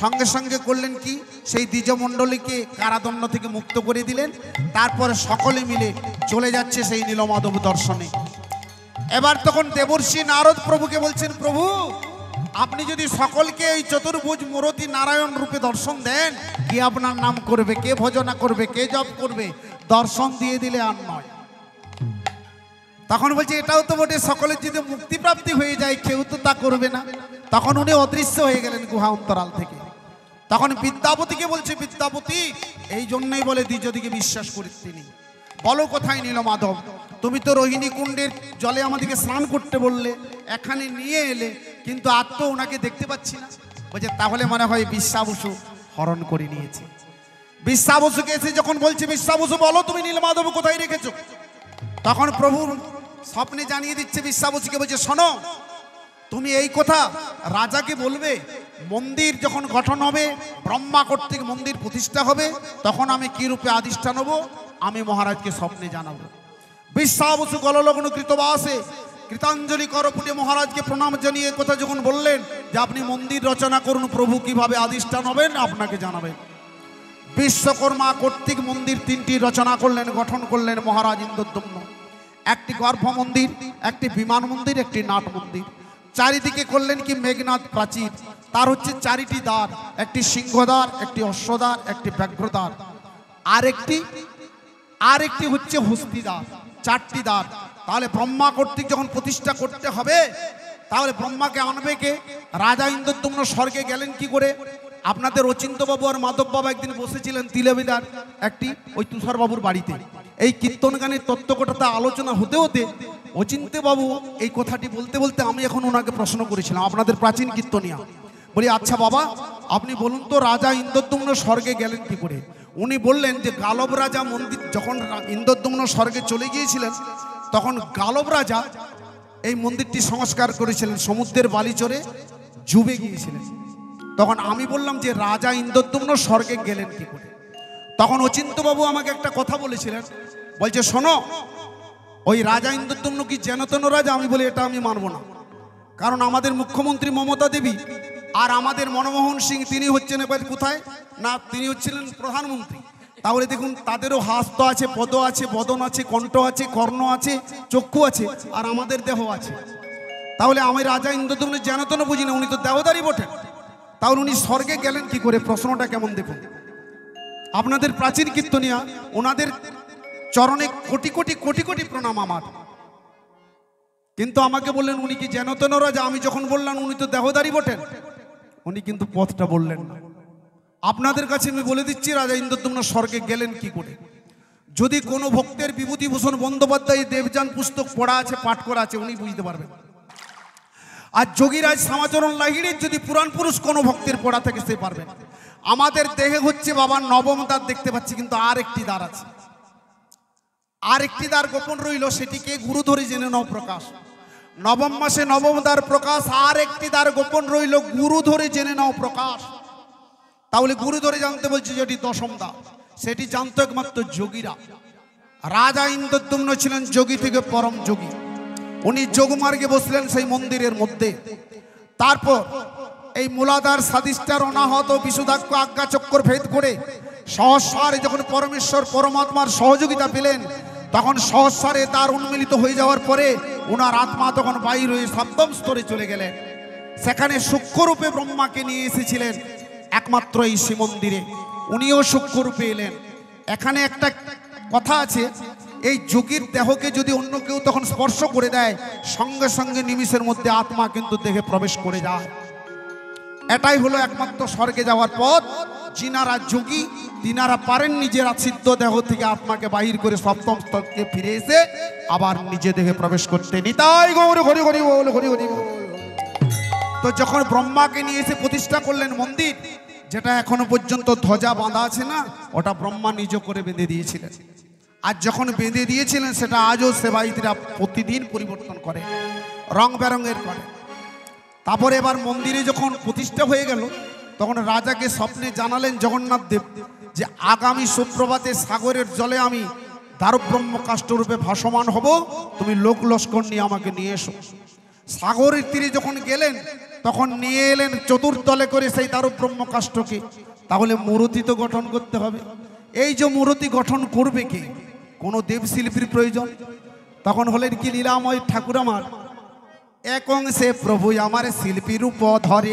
সঙ্গে সঙ্গে করলেন কি, সেই দ্বিজমণ্ডলীকে কারাদণ্ড থেকে মুক্ত করে দিলেন। তারপর সকলে মিলে চলে যাচ্ছে সেই নীলমাধব দর্শনে। এবার তখন দেবর্ষি নারদ প্রভুকে বলছেন, প্রভু আপনি যদি সকলকে এই চতুর্ভুজ মূরতি নারায়ণ রূপে দর্শন দেন, কে আপনার নাম করবে, কে ভজনা করবে, কে জপ করবে? দর্শন দিয়ে দিলে আর নয়। তখন বলছে এটাও তো বটে, সকলের যদি মুক্তিপ্রাপ্তি হয়ে যায় কেউ তো তা করবে না। তখন উনি অদৃশ্য হয়ে গেলেন গুহা অন্তরাল থেকে। তখন বিদ্যাপতিকে বলছে, বিদ্যাপতি এই জন্যই বলে দ্বিজদিকে বিশ্বাস করি তিনি। বলো কোথায় নীলমাধব? তুমি তো রোহিণী কুণ্ডের জলে আমাদেরকে স্নান করতে বললে, এখানে নিয়ে এলে, কিন্তু আর তো ওনাকে দেখতে পাচ্ছি না। বলছে তাহলে মনে হয় বিশ্বাবসু হরণ করে নিয়েছে। বিশ্বাবসুকে এসে যখন বলছে, বিশ্বাবসু বলো তুমি নীলমাধব কোথায় রেখেছো? তখন প্রভু স্বপ্নে জানিয়ে দিচ্ছে বিশ্বাবসুকে, বলছে শোনো তুমি এই কথা রাজাকে বলবে, মন্দির যখন গঠন হবে, ব্রহ্মা কর্তৃক মন্দির প্রতিষ্ঠা হবে, তখন আমি কি রূপে আদিষ্ঠান হব আমি মহারাজকে স্বপ্নে জানাবো। বিশ্বাবসু গললগ্ন কৃতবাসে কৃতাঞ্জলি করপুটে মহারাজকে প্রণাম জানিয়ে কথা যখন বললেন যে আপনি মন্দির রচনা করুন, প্রভু কিভাবে আদিষ্ঠান হবেন আপনাকে জানাবেন। বিশ্বকর্মা কর্তৃক মন্দির তিনটি রচনা করলেন, গঠন করলেন মহারাজ ইন্দ্রদ্যম্ন। একটি গর্ভ মন্দির, একটি বিমান মন্দির, একটি নাট মন্দির। চারিদিকে করলেন কি মেঘনাদ প্রাচীর, তার হচ্ছে চারিটি দ্বার, একটি সিংহদ্বার, একটি অশ্বদ্বার, একটি ব্যাঘ্রদ্বার, আর একটি হচ্ছে হস্তিদ্বার, চারটি দ্বার। তাহলে ব্রহ্মা কর্তৃক যখন প্রতিষ্ঠা করতে হবে, তাহলে ব্রহ্মাকে আনবে কে? রাজা ইন্দ্রদ্যম্ন স্বর্গে গেলেন কি করে? আপনাদের অচিন্ত্যবাবু আর মাধব বাবা একদিন বসেছিলেন তিলেবিদার একটি ওই তুষারবাবুর বাড়িতে। এই কীর্তন গানের তত্ত্বকথা আলোচনা হতে হতে অচিন্ত্যবাবু এই কথাটি বলতে বলতে আমি এখন ওনাকে প্রশ্ন করেছিলাম, আপনাদের প্রাচীন কীর্তনিয়া, বলি আচ্ছা বাবা আপনি বলুন তো রাজা ইন্দ্রদ্যম্ন স্বর্গে গেলেন কি করে? উনি বললেন যে গালব রাজা মন্দির যখন ইন্দ্রদ্যম্ন স্বর্গে চলে গিয়েছিলেন, তখন গালব রাজা এই মন্দিরটি সংস্কার করেছিলেন, সমুদ্রের বালি চড়ে ডুবে গিয়েছিলেন। তখন আমি বললাম যে রাজা ইন্দ্রদ্যম্ন স্বর্গে গেলেন কি করে? তখন অচিন্ত্যবাবু আমাকে একটা কথা বলেছিলেন, বলছে শোনো ওই রাজা ইন্দ্রদ্যম্ন কি যেনতেন রাজা? আমি বলি এটা আমি মানব না, কারণ আমাদের মুখ্যমন্ত্রী মমতা দেবী আর আমাদের মনমোহন সিং তিনি হচ্ছেন এবার কোথায় না, তিনি হচ্ছিলেন প্রধানমন্ত্রী। তাহলে দেখুন তাদেরও হাস্ত আছে, পদ আছে, বদন আছে, কণ্ঠ আছে, কর্ণ আছে, চক্ষু আছে, আর আমাদের দেহ আছে। তাহলে আমি রাজা ইন্দ্রদ্যম্ন যেনতেন বুঝি না, উনি তো দেহদারি বটেন। তাহলে উনি স্বর্গে গেলেন কি করে? প্রশ্নটা কেমন দেখুন। আপনাদের প্রাচীন কীর্তনিয়া, ওনাদের চরণে কোটি কোটি কোটি কোটি প্রণাম আমার, কিন্তু আমাকে বললেন উনি কি যেনতেন রাজা? আমি যখন বললাম উনি তো দেহদারি বটেন, উনি কিন্তু পথটা বললেন না। আপনাদের কাছে আমি বলে দিচ্ছি রাজা ইন্দ্রদ্যম্ন স্বর্গে গেলেন কি করে। যদি কোনো ভক্তের বিভূতিভূষণ বন্দ্যোপাধ্যায় দেবযান পুস্তক পড়া আছে, পাঠ করা আছে, উনি বুঝতে পারবেন। আর যোগীরাজ শ্যামাচরণ লাহিড়ির যদি পুরাণ পুরুষ কোনো ভক্তের পড়া থাকে সে পারবেন। আমাদের দেহে হচ্ছে বাবার নবম দ্বার দেখতে পাচ্ছি, কিন্তু আর একটি দ্বার আছে, আর একটি দ্বার গোপন রইল, সেটিকে গুরু ধরে জেনে নাও প্রকাশ। নবম মাসে নবম দ্বার প্রকাশ, আর একটি দ্বার গোপন রইল, গুরু ধরে জেনে নাও প্রকাশ। তাহলে গুরু ধরে জানতে বলছে যেটি দশম দ্বার, সেটি জানতো একমাত্র যোগীরা। রাজা ইন্দ্রদ্যম্ন ছিলেন যোগী থেকে পরম যোগী, উনি যোগমার্গে বসলেন সেই মন্দিরের মধ্যে। তারপর এই মূলাধার সাদিষ্টার অনাহত বিশুদ্ধাক্ষ আজ্ঞা চক্কর ভেদ করে সহস্রারে যখন পরমেশ্বর পরমাত্মার সহযোগিতা পেলেন, তখন সহস্রারে তার উন্মিলিত হয়ে যাওয়ার পরে ওনার আত্মা তখন বাইর হয়ে সপ্তম স্তরে চলে গেলেন। সেখানে সূক্ষ্মরূপে ব্রহ্মাকে নিয়ে এসেছিলেন একমাত্র এই শ্রীমন্দিরে, উনিও সূক্ষ্মরূপে এলেন। এখানে একটা কথা আছে, এই যোগীর দেহকে যদি অন্য কেউ তখন স্পর্শ করে দেয়, সঙ্গে সঙ্গে নিমিষের মধ্যে আত্মা কিন্তু দেহে প্রবেশ করে যায়। এটাই হলো একমাত্র স্বর্গে যাওয়ার পথ। যিনারা যোগী তিনারা পারেন নিজের সিদ্ধ দেহ থেকে আত্মাকে বাহির করে সপ্তম স্তরকে ফিরে এসে আবার নিজে দেহে প্রবেশ করতে। নিতাই গৌর হরি হরি বল, হরি হরি বল। তো যখন ব্রহ্মাকে নিয়ে এসে প্রতিষ্ঠা করলেন মন্দির, যেটা এখনো পর্যন্ত ধ্বজা বাঁধা আছে না, ওটা ব্রহ্মা নিজ করে বেঁধে দিয়েছিলেন। আর যখন বেঁধে দিয়েছিলেন সেটা আজও সেবায়িতরা প্রতিদিন পরিবর্তন করে, রং বেরঙের করে। তারপরে এবার মন্দিরে যখন প্রতিষ্ঠা হয়ে গেল, তখন রাজাকে স্বপ্নে জানালেন জগন্নাথ দেব যে আগামী সুপ্রভাতে সাগরের জলে আমি দারুব্রহ্ম কাষ্ঠরূপে ভাসমান হব, তুমি লোক লস্কর নিয়ে আমাকে নিয়ে এসো। সাগরের তীরে যখন গেলেন তখন নিয়ে এলেন চতুর্তলে করে সেই দারুব্রহ্ম কাষ্ঠকে। তাহলে মূর্তি তো গঠন করতে হবে। এই যে মূর্তি গঠন করবে কে? কোনো দেবশিল্পীর প্রয়োজন। তখন হলেন কি লীলাময় ঠাকুর আমার, এক অংশে প্রভু আমার শিল্পী রূপ ধরে,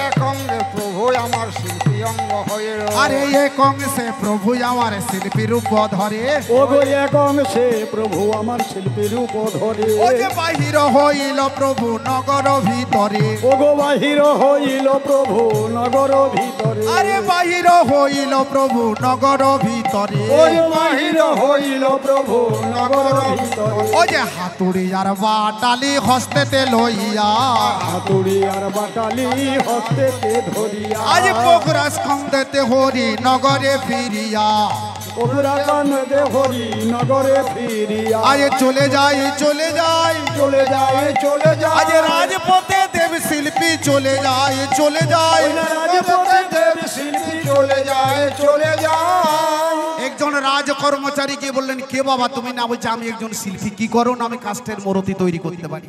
এক অঙ্গে প্রভু আমার শিল্পী অঙ্গ হয়ে
আরে এক অংশে প্রভু আমার শিল্পী রূপ ধরে,
ও গো এক অংশে প্রভু আমার শিল্পী রূপ ধরে,
ও যে বাহির হইল প্রভু নগর ভিতরে,
ও গো বাহির হইল প্রভু নগর ভিতরে,
আরে বাহির হইল প্রভু নগর ভিতরে,
ও বাহির হইল প্রভু নগর ভিতরে,
ও যে হাতুড়ি আর বাটালি হস্তে লইয়া,
হাতুড়ি আর বাটালি হস্তেতে ধরিয়া,
আজ পোখরা স্কন্দেতে হরি নগরে ফিরিয়া,
ওরা কান্দে হরি নগরে ফিরিয়া,
আজ চলে যায় চলে যায়
চলে যায় চলে যায়,
আজ রাজপথে দেব শিল্পী চলে যায় চলে যায়,
রাজপথে দেব শিল্পী চলে যায় চলে যায়।
একজন রাজ কর্মচারীকে বললেন, কে বাবা তুমি? না, বলছে আমি একজন শিল্পী। কি করো? না, আমি কাষ্ঠের মূর্তি তৈরি করতে পারি।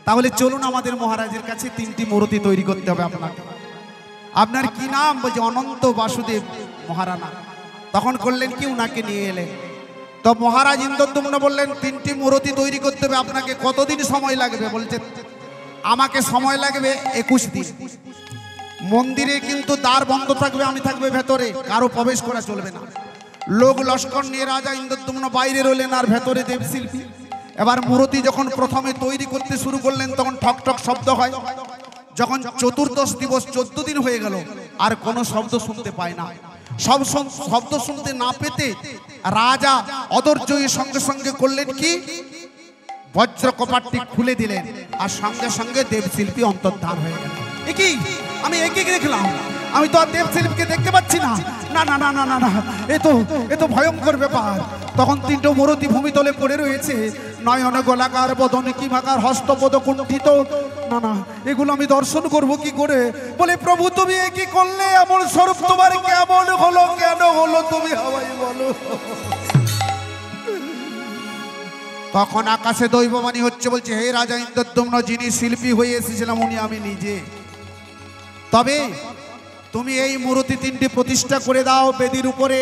তাহলে চলুন আমাদের মহারাজের কাছে 3টি মূর্তি তৈরি করতে হবে আপনাকে। আপনার কি নাম? বলছে অনন্ত বাসুদেব মহারানা। তখন করলেন কি, উনাকে নিয়ে এলেন। তো মহারাজ ইন্দ্রদ্যুম্ন বললেন 3টি মূর্তি তৈরি করতে হবে, আপনাকে কতদিন সময় লাগবে? বলছে আমাকে সময় লাগবে 21 দিন। মন্দিরে কিন্তু দ্বার বন্ধ থাকবে, আমি থাকবে ভেতরে, কারো প্রবেশ করা চলবে না। লোক লস্কর নিয়ে রাজা ইন্দ্রদ্যুম্ন বাইরে রইলেন আর ভেতরে দেবশিল্পী। এবার মূর্তি যখন প্রথমে তৈরি করতে শুরু করলেন তখন ঠক ঠক শব্দ হয়। যখন চতুর্দশ দিবস 14 দিন হয়ে গেল আর কোনো শব্দ শুনতে পায় না। সব শব্দ শুনতে না পেতে রাজা অধৈর্য হয়ে সঙ্গে সঙ্গে করলেন কি, বজ্র কপাটটি খুলে দিলেন আর সঙ্গে সঙ্গে দেবশিল্পী অন্তর্ধান হয়ে গেল। কি আমি একে দেখলাম, আমি তো আর দেবশিল্পীকে দেখতে পাচ্ছি না। না না না না না না, এ তো ভয়ঙ্কর ব্যাপার। তখন 3টো মূর্তি ভূমিতলে পড়ে রয়েছে, নয়ন গোলাকার, বদনে কিমাকার, হস্তপদ কুণ্ঠিত। না না, এগুলো আমি দর্শন করব কি করে? বলে প্রভু তুমি এ কি করলে? এমন স্বরূপ তোমার কেমন হলো? কেন হলো তুমি আমায় বলো। তখন আকাশে দৈববাণী হচ্ছে, বলছে হে রাজা ইন্দ্রদ্যুম্ন, যিনি শিল্পী হয়ে এসেছিলাম উনি আমি নিজে। তবে তুমি এই মূর্তি 3টি প্রতিষ্ঠা করে দাও বেদির উপরে,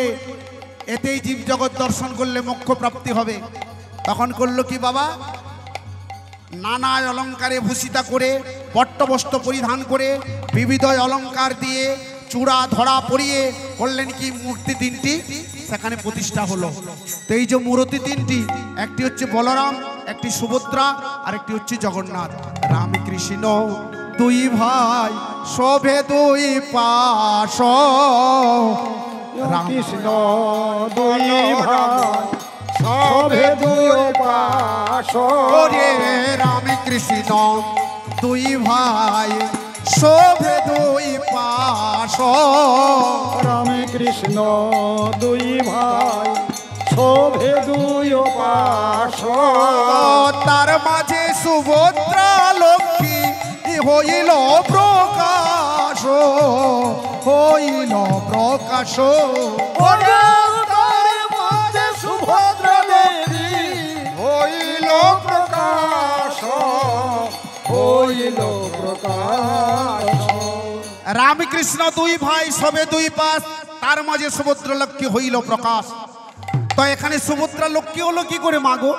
এতেই জীব জগৎ দর্শন করলে মোক্ষ প্রাপ্তি হবে। তখন করলো কি বাবা, নানা অলঙ্কারে ভূষিতা করে, পট্টবস্ত্র পরিধান করে, বিবিধ অলঙ্কার দিয়ে, চূড়া ধরা পরিয়ে করলেন কি মূর্তি 3টি সেখানে প্রতিষ্ঠা হলো। তো এই যে মূর্তি 3টি, একটি হচ্ছে বলরাম, একটি সুভদ্রা, আর একটি হচ্ছে জগন্নাথ। রামকৃষ্ণ দুই ভাই শোভে দুই পাশ,
কৃষ্ণ দুই ভাই শোভে দুই পাশ,
ওরে রামকৃষ্ণ দুই ভাই শোভে দুই পাশ,
রামকৃষ্ণ দুই ভাই শোভে দুই পাশ,
তার মাঝে সুভদ্রা লক্ষ্মী হইল প্রকাশ, হইল প্রকাশ,
তার মাঝে সুভদ্রা দেবী
হইল প্রকাশ,
হইল প্রকাশ।
রামকৃষ্ণ দুই ভাই সবে দুই পাশ, তার মাঝে সুভদ্রা লক্ষ্মী হইল প্রকাশ। তো এখানে সুভদ্রা লক্ষ্মী হলো কি করে মাগো?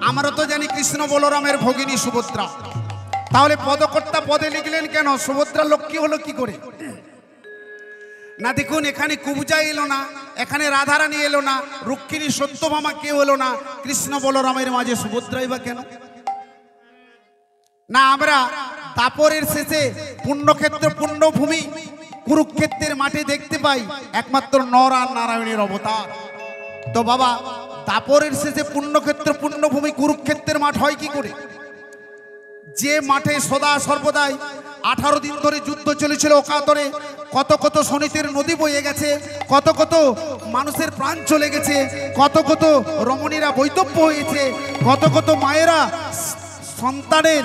আমরা তো জানি কৃষ্ণ বলরামের ভগিনী সুভদ্রা, তাহলে পদকর্তা পদে লিখলেন কেন? সুভদ্রা লক্ষ্মী হলো কি করে? না দেখুন, এখানে কুবজা এলো না, এখানে রাধারানী এলো না, রুক্মিণী সত্যভামা কেউ এলো না, কৃষ্ণ বলরামের মাঝে সুভদ্রাই বা কেন? না আমরা দাপরের শেষে পুণ্যক্ষেত্র পুণ্যভূমি কুরুক্ষেত্রের মাঠে দেখতে পাই একমাত্র নর আর নারায়ণের অবতার। তো বাবা, দাপরের শেষে পুণ্যক্ষেত্র পুণ্যভূমি কুরুক্ষেত্রের মাঠ হয় কি করে? যে মাঠে সদা সর্বদাই 18 দিন ধরে যুদ্ধ চলেছিল অকাতরে, কত কত শনিতের নদী বয়ে গেছে, কত কত মানুষের প্রাণ চলে গেছে, কত কত রমণীরা বৈতব্য হয়েছে, কত কত মায়েরা সন্তানের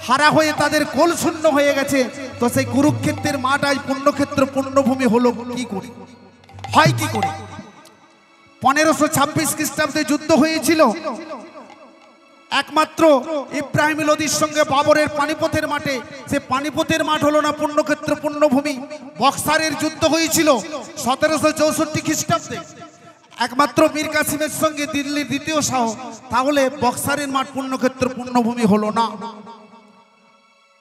হারা হয়ে তাদের কোল শূন্য হয়ে গেছে। তো সেই কুরুক্ষেত্রের মাঠ আজ পুণ্যক্ষেত্র পুণ্যভূমি হলো কি করে? হয় কি করে? 1526 খ্রিস্টাব্দে যুদ্ধ হয়েছিল একমাত্র ইব্রাহিম লোদির সঙ্গে বাবরের পানিপথের মাঠে। সে পানিপথের মাঠ হলো না পুণ্যক্ষেত্র পুণ্যভূমি? বক্সারের যুদ্ধ হয়েছিল 1764 খ্রিস্টাব্দে একমাত্র মীর কাসিমের সঙ্গে দিল্লির দ্বিতীয় শাহ, তাহলে বক্সারের মাঠ পুণ্যক্ষেত্র পুণ্যভূমি হলো না?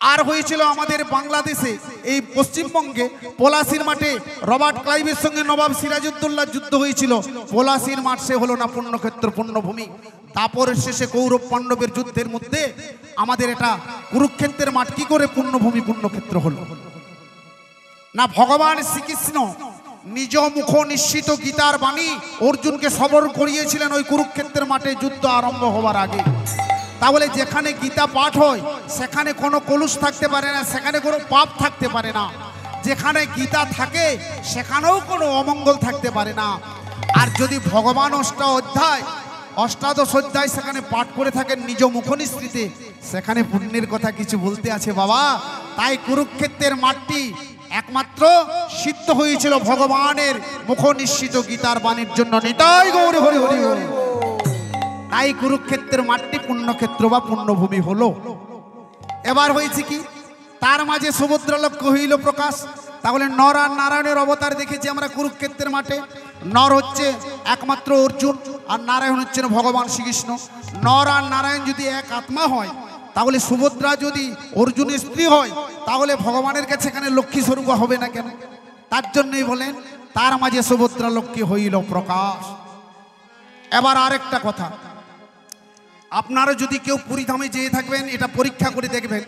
আর হয়েছিল আমাদের বাংলাদেশে এই পশ্চিমবঙ্গে পলাশির মাঠে রবার্ট ক্লাইভের সঙ্গে নবাব সিরাজউদ্দৌলা যুদ্ধ হয়েছিল, পলাশির মাঠ সে হলো না পুণ্যক্ষেত্র পুণ্যভূমি। তারপরের শেষে কৌরব পাণ্ডবের যুদ্ধের মধ্যে আমাদের এটা কুরুক্ষেত্রের মাঠ কি করে পুণ্যভূমি পুণ্যক্ষেত্র হলো? না ভগবান শ্রীকৃষ্ণ নিজ মুখ নিশ্চিত গীতার বাণী অর্জুনকে সবর করিয়েছিলেন ওই কুরুক্ষেত্রের মাঠে যুদ্ধ আরম্ভ হওয়ার আগে। তাহলে যেখানে গীতা পাঠ হয় সেখানে কোনো কলুষ থাকতে পারে না, সেখানে কোনো পাপ থাকতে পারে না। যেখানে গীতা থাকে সেখানেও কোনো অমঙ্গল থাকতে পারে না। আর যদি ভগবান অষ্টাদশ অধ্যায় সেখানে পাঠ করে থাকেন নিজ মুখনিসৃতে, সেখানে পুণ্যের কথা কিছু বলতে আছে বাবা। তাই কুরুক্ষেত্রের মাঠটি একমাত্র সিদ্ধ হয়েছিল ভগবানের মুখনিসৃত গীতার বাণীর জন্য। নিতাই গৌর হরি হরি হরি। তাই কুরুক্ষেত্রের মাঠটি পুণ্যক্ষেত্র বা পুণ্যভূমি হলো। এবার হয়েছে কি? তার মাঝে সুভদ্রা লক্ষ্মী হইল প্রকাশ। তাহলে নর আর নারায়ণের অবতার দেখেছি আমরা কুরুক্ষেত্রের মাঠে। নর হচ্ছে একমাত্র অর্জুন আর নারায়ণ হচ্ছেন ভগবান শ্রীকৃষ্ণ। নর আর নারায়ণ যদি এক আত্মা হয়, তাহলে সুভদ্রা যদি অর্জুনের স্ত্রী হয়, তাহলে ভগবানের কাছে এখানে লক্ষ্মী স্বরূপ হবে না কেন? তার জন্যই বলেন তার মাঝে সুভদ্রা লক্ষ্মী হইল প্রকাশ। এবার আরেকটা কথা, আপনারা যদি কেউ পুরীধামে যেয়ে থাকবেন এটা পরীক্ষা করে দেখবেন,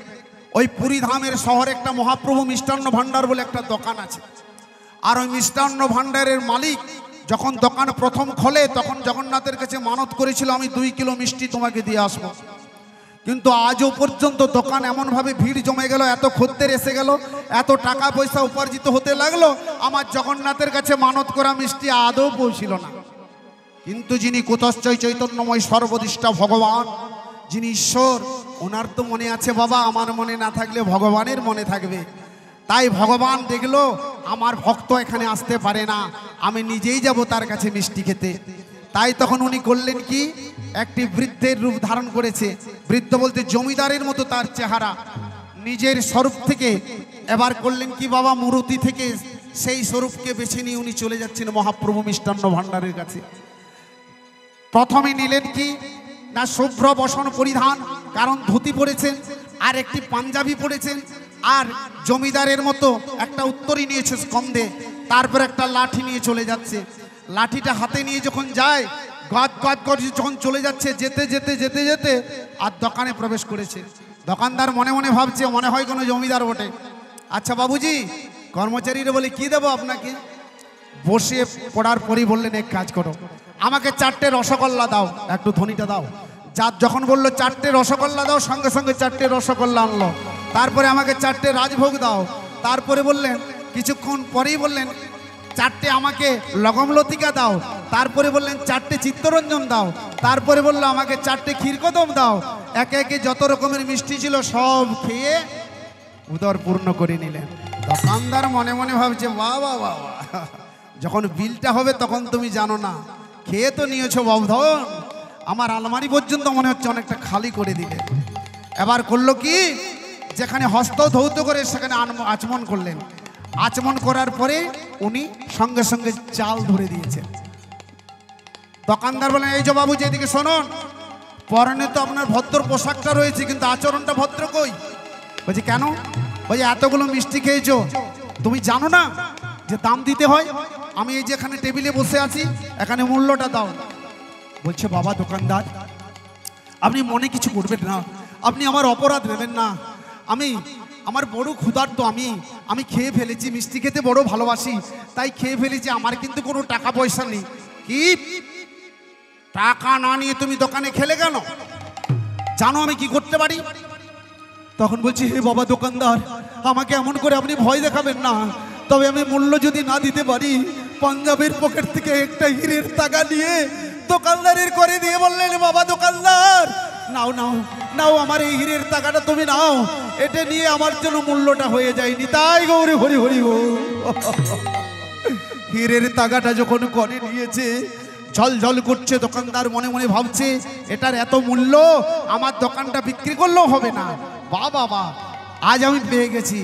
ওই পুরীধামের শহরে একটা মহাপ্রভু মিষ্টান্ন ভাণ্ডার বলে একটা দোকান আছে। আর ওই মিষ্টান্ন ভাণ্ডারের মালিক যখন দোকান প্রথম খোলে তখন জগন্নাথের কাছে মানত করেছিল আমি 2 কিলো মিষ্টি তোমাকে দিয়ে আসবো। কিন্তু আজও পর্যন্ত দোকান এমনভাবে ভিড় জমে গেল, এত খদ্দের এসে গেল, এত টাকা পয়সা উপার্জিত হতে লাগলো, আমার জগন্নাথের কাছে মানত করা মিষ্টি আদৌ পৌঁছিল না। কিন্তু যিনি কুতশ্চয় চৈতন্যময় সর্বদিষ্টা ভগবান, যিনি ঈশ্বর, ওনার তো মনে আছে বাবা, আমার মনে না থাকলে ভগবানের মনে থাকবে। তাই ভগবান দেখলো আমার ভক্ত এখানে আসতে পারে না, আমি নিজেই যাব তার কাছে মিষ্টি খেতে। তাই তখন উনি করলেন কি, একটি বৃদ্ধের রূপ ধারণ করেছে। বৃদ্ধ বলতে জমিদারের মতো তার চেহারা, নিজের স্বরূপ থেকে এবার করলেন কি বাবা, মূর্তি থেকে সেই স্বরূপকে বেছে নিয়ে উনি চলে যাচ্ছেন মহাপ্রভু মিষ্টান্ন ভাণ্ডারের কাছে। প্রথমে নিলেন কি না শুভ্র বসন পরিধান, কারণ ধুতি পরেছেন আর একটি পাঞ্জাবি পরেছেন, আর জমিদারের মতো একটা উত্তরী নিয়েছে স্কন্ধে, তারপর একটা লাঠি নিয়ে চলে যাচ্ছে। লাঠিটা হাতে নিয়ে যখন যায়, গদ গদ গদ যখন চলে যাচ্ছে, যেতে যেতে যেতে যেতে আর দোকানে প্রবেশ করেছে। দোকানদার মনে মনে ভাবছে মনে হয় কোনো জমিদার বটে। আচ্ছা বাবুজি, কর্মচারীরা বলে কি দেবো আপনাকে? বসে পড়ার পরই বললেন এক কাজ করো, আমাকে 4টে রসগোল্লা দাও, একটু ধনীটা দাও। যার যখন বললো 4টে রসগোল্লা দাও, সঙ্গে সঙ্গে 4টে রসগোল্লা আনলো। তারপরে আমাকে 4টে রাজভোগ দাও। তারপরে বললেন, কিছুক্ষণ পরেই বললেন 4টে আমাকে লগমলতিকা দাও। তারপরে বললেন 4টে চিত্তরঞ্জন দাও। তারপরে বললো আমাকে 4টে ক্ষীরকদম দাও। একে একে যত রকমের মিষ্টি ছিল সব খেয়ে উদর পূর্ণ করে নিলেন। দোকানদার মনে মনে ভাবছে বাহ বাহ বাহ, যখন বিলটা হবে তখন তুমি জানো না, খেয়ে তো নিয়েছো বাবধন, আমার আলমারি পর্যন্ত মনে হচ্ছে অনেকটা খালি করে দিলে। এবার করলো কি, যেখানে হস্ত ধৌত করে সেখানে আচমন করলেন। আচমন করার পরে উনি সঙ্গে সঙ্গে চাল ধরে দিয়েছেন। দোকানদার বলেন, এই যে বাবু, যেদিকে শোনুন, পরনে তো আপনার ভদ্র পোশাকটা রয়েছে, কিন্তু আচরণটা ভদ্র কই? বলছি কেন? বলছি এতগুলো মিষ্টি খেয়েছো, তুমি জানো না যে দাম দিতে হয়? আমি এই যে এখানে টেবিলে বসে আছি, এখানে মূল্যটা দাও। বলছে, বাবা দোকানদার, আপনি মনে কিছু করবেন না, আপনি আমার অপরাধ নেবেন না। আমার বড় ক্ষুধার্ত, আমি খেয়ে ফেলেছি, মিষ্টি খেতে বড় ভালোবাসি, তাই খেয়ে ফেলেছি, আমার কিন্তু কোনো টাকা পয়সা নেই। কি টাকা না নিয়ে তুমি দোকানে খেলে কেন? জানো আমি কি করতে পারি? তখন বলছি, হে বাবা দোকানদার, আমাকে এমন করে আপনি ভয় দেখাবেন না, তবে আমি মূল্য যদি না দিতে পারি, পাঞ্জাবের পকেট থেকে একটা হীরের টাকা নিয়ে দোকানদারের করে দিয়ে বললেন, বাবা দোকানদার, নাও নাও নাও, আমার এই হীরের টাকাটা তুমি নাও, এটা নিয়ে আমার জন্য মূল্যটা হয়ে যায়নি। তাই গৌরী হরি হরি গো। হীরের টাকাটা যখন করে নিয়েছে, ঝল ঝল করছে, দোকানদার মনে মনে ভাবছে, এটার এত মূল্য, আমার দোকানটা বিক্রি করলেও হবে না। বাবা, আজ আমি পেয়ে গেছি।